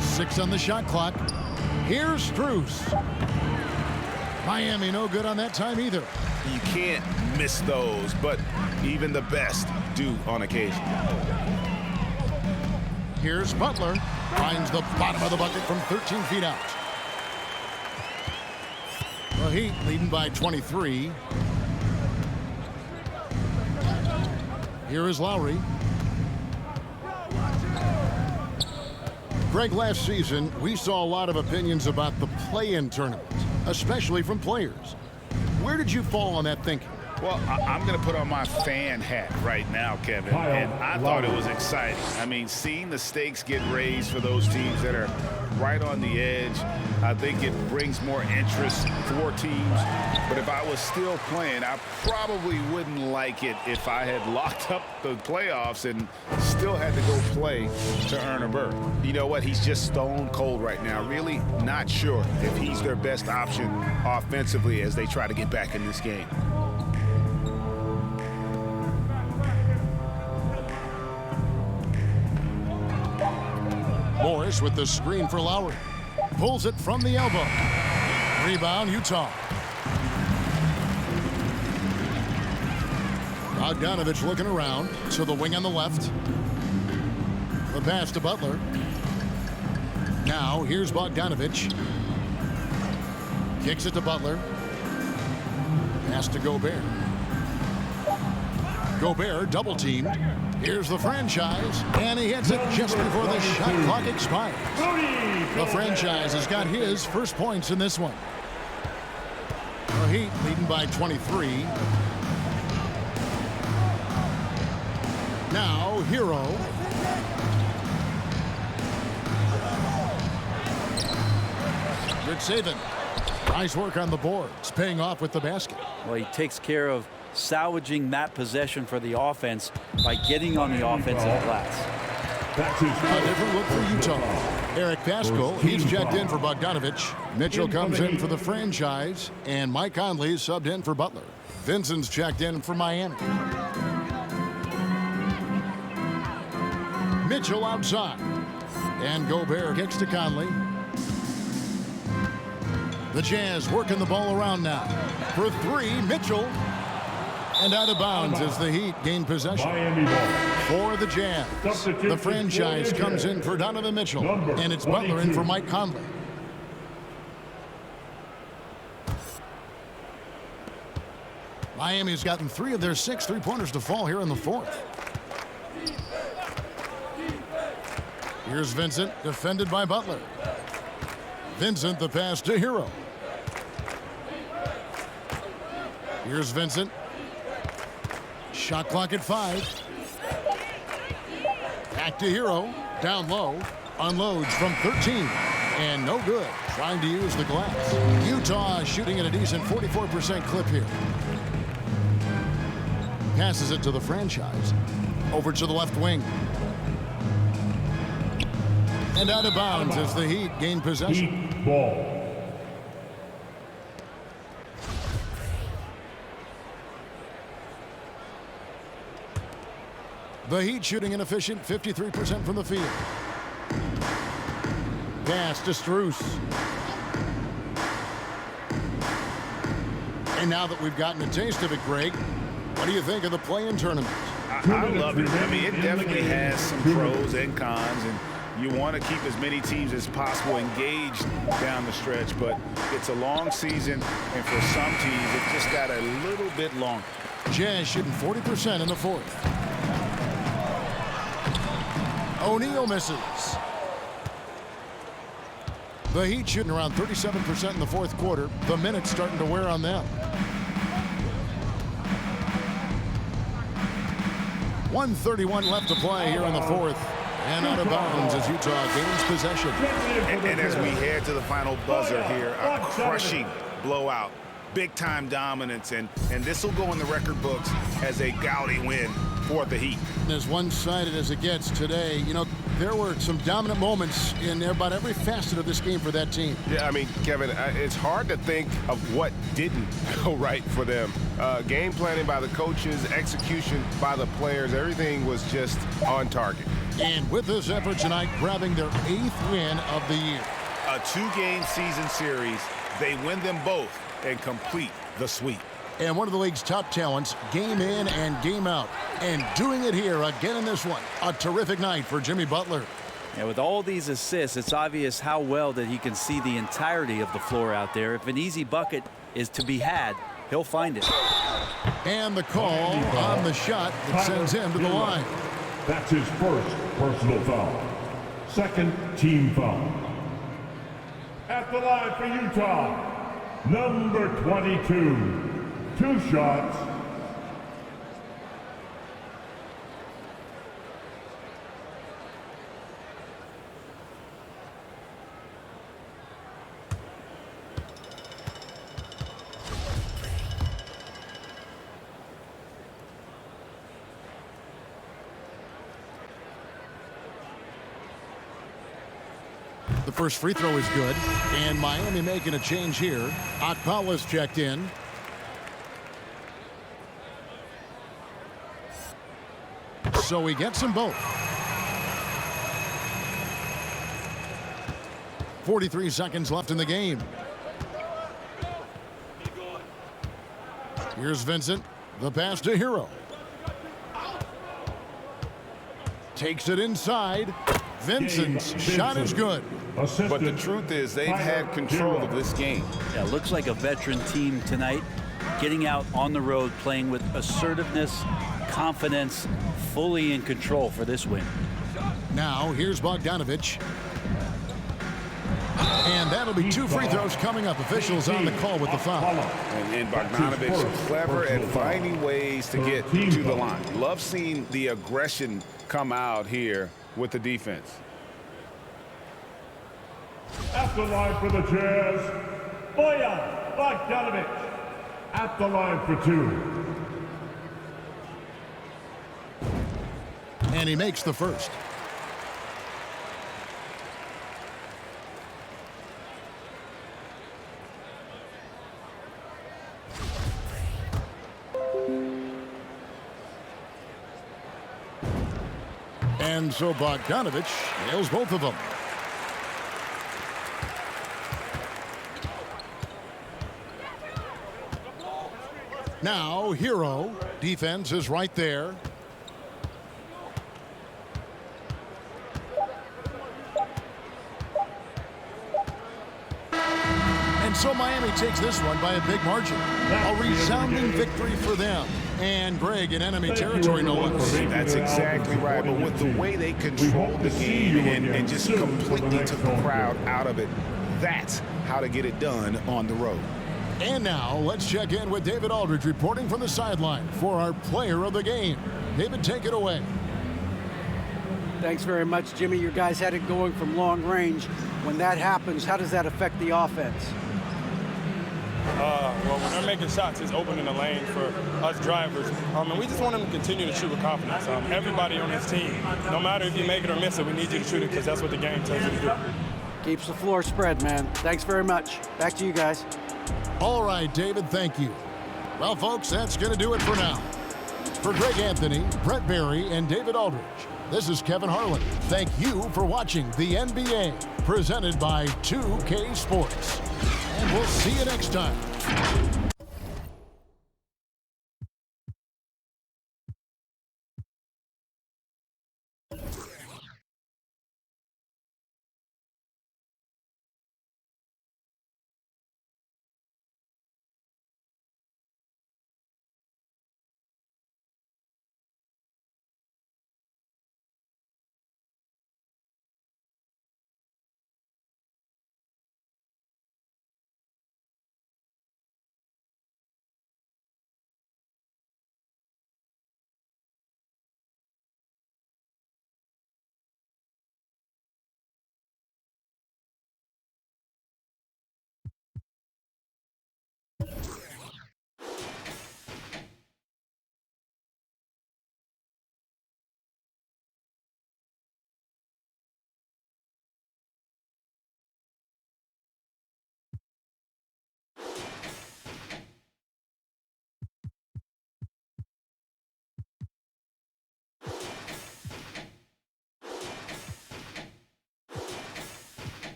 6 on the shot clock. Here's Strus. Miami no good on that time either. You can't miss those, but even the best do on occasion. Here's Butler. Finds the bottom of the bucket from 13 feet out. The Heat leading by 23. Here is Lowry. Greg, last season, we saw a lot of opinions about the play-in tournament, especially from players. Where did you fall on that thinking? Well, I'm going to put on my fan hat right now, Kevin, and I thought it was exciting. I mean, seeing the stakes get raised for those teams that are right on the edge, I think it brings more interest for teams. But if I was still playing, I probably wouldn't like it if I had locked up the playoffs and still had to go play to earn a berth. You know what? He's just stone cold right now. Really not sure if he's their best option offensively as they try to get back in this game. Morris with the screen for Lowry. Pulls it from the elbow. Rebound, Utah. Bogdanovich looking around to the wing on the left. The pass to Butler. Now here's Bogdanovich. Kicks it to Butler. Pass to Gobert. Gobert double teamed. Here's the franchise, and he hits it just before the shot clock expires. The franchise has got his first points in this one. The Heat leading by 23. Now, Hero. Good saving. Nice work on the boards, paying off with the basket. Well, he takes care of salvaging that possession for the offense by getting on the offensive glass. A different look for Utah. Eric Paschal, he's checked in for Bogdanovich. Mitchell comes in for the franchise, and Mike Conley subbed in for Butler. Vincent's checked in for Miami. Mitchell outside. And Gobert kicks to Conley. The Jazz working the ball around now. For 3, Mitchell. And out of bounds as the Heat gain possession. For the Jazz, the franchise comes in for Donovan Mitchell, and it's Butler in for Mike Conley. Miami's gotten 3 of their 6 three-pointers to fall here in the 4th. Here's Vincent, defended by Butler. Vincent, the pass to Hero. Here's Vincent. Shot clock at 5. Back to Hero. Down low. Unloads from 13. And no good. Trying to use the glass. Utah shooting at a decent 44% clip here. Passes it to the franchise. Over to the left wing. And out of bounds as the Heat gain possession. Heat ball. The Heat shooting an efficient 53% from the field. Pass to Strus. And now that we've gotten a taste of it, Greg, what do you think of the play-in tournament? I love it. I mean, it definitely has some pros and cons, and you want to keep as many teams as possible engaged down the stretch, but it's a long season, and for some teams, it just got a little bit longer. Jazz shooting 40% in the 4th. O'Neal misses. The Heat shooting around 37% in the 4th quarter. The minutes starting to wear on them. 1:31 left to play here in the 4th. And out of bounds as Utah gains possession. And as we head to the final buzzer here, a crushing blowout. Big-time dominance, and this will go in the record books as a gaudy win for the Heat. As one-sided as it gets today, you know, there were some dominant moments in about every facet of this game for that team. Yeah, I mean, Kevin, it's hard to think of what didn't go right for them. Game planning by the coaches, execution by the players, everything was just on target. And with this effort tonight, grabbing their 8th win of the year. A 2-game season series, they win them both and complete the sweep. And one of the league's top talents, game in and game out. And doing it here again in this one. A terrific night for Jimmy Butler. And with all these assists, it's obvious how well that he can see the entirety of the floor out there. If an easy bucket is to be had, he'll find it. And the call on the shot that sends him to the line. That's his first personal foul. Second team foul. At the line for Utah, number 22. 2 shots. The first free throw is good. And Miami making a change here. Akpala's checked in. So he gets them both. 43 seconds left in the game. Here's Vincent. The pass to Hero. Takes it inside. Vincent's shot is good. But the truth is they've had control of this game. Yeah, looks like a veteran team tonight. Getting out on the road, playing with assertiveness, confidence, fully in control for this win. Now here's Bogdanovich. And that'll be 2 free throws coming up. Officials on the call with the foul. And Bogdanovich clever at finding ways to get to the line. Love seeing the aggression come out here with the defense. At the line for the Jazz, Bojan Bogdanovich. At the line for 2. And he makes the first. And so Bogdanovich nails both of them. Now, Hero. Defense is right there. And so Miami takes this one by a big margin. A resounding victory for them. And Greg in enemy territory, no less. That's exactly right. But with the way they controlled the game and just completely took the crowd out of it, that's how to get it done on the road. And now let's check in with David Aldridge reporting from the sideline for our player of the game. David, take it away. Thanks very much, Jimmy. Your guys had it going from long range. When that happens, how does that affect the offense? Well, when they're making shots, it's opening the lane for us drivers. And we just want them to continue to shoot with confidence. Everybody on this team, no matter if you make it or miss it, we need you to shoot it because that's what the game tells you to do. Keeps the floor spread, man. Thanks very much. Back to you guys. All right, David, thank you. Well, folks, that's going to do it for now. For Greg Anthony, Brett Berry, and David Aldridge, this is Kevin Harlan. Thank you for watching the NBA, presented by 2K Sports. And we'll see you next time.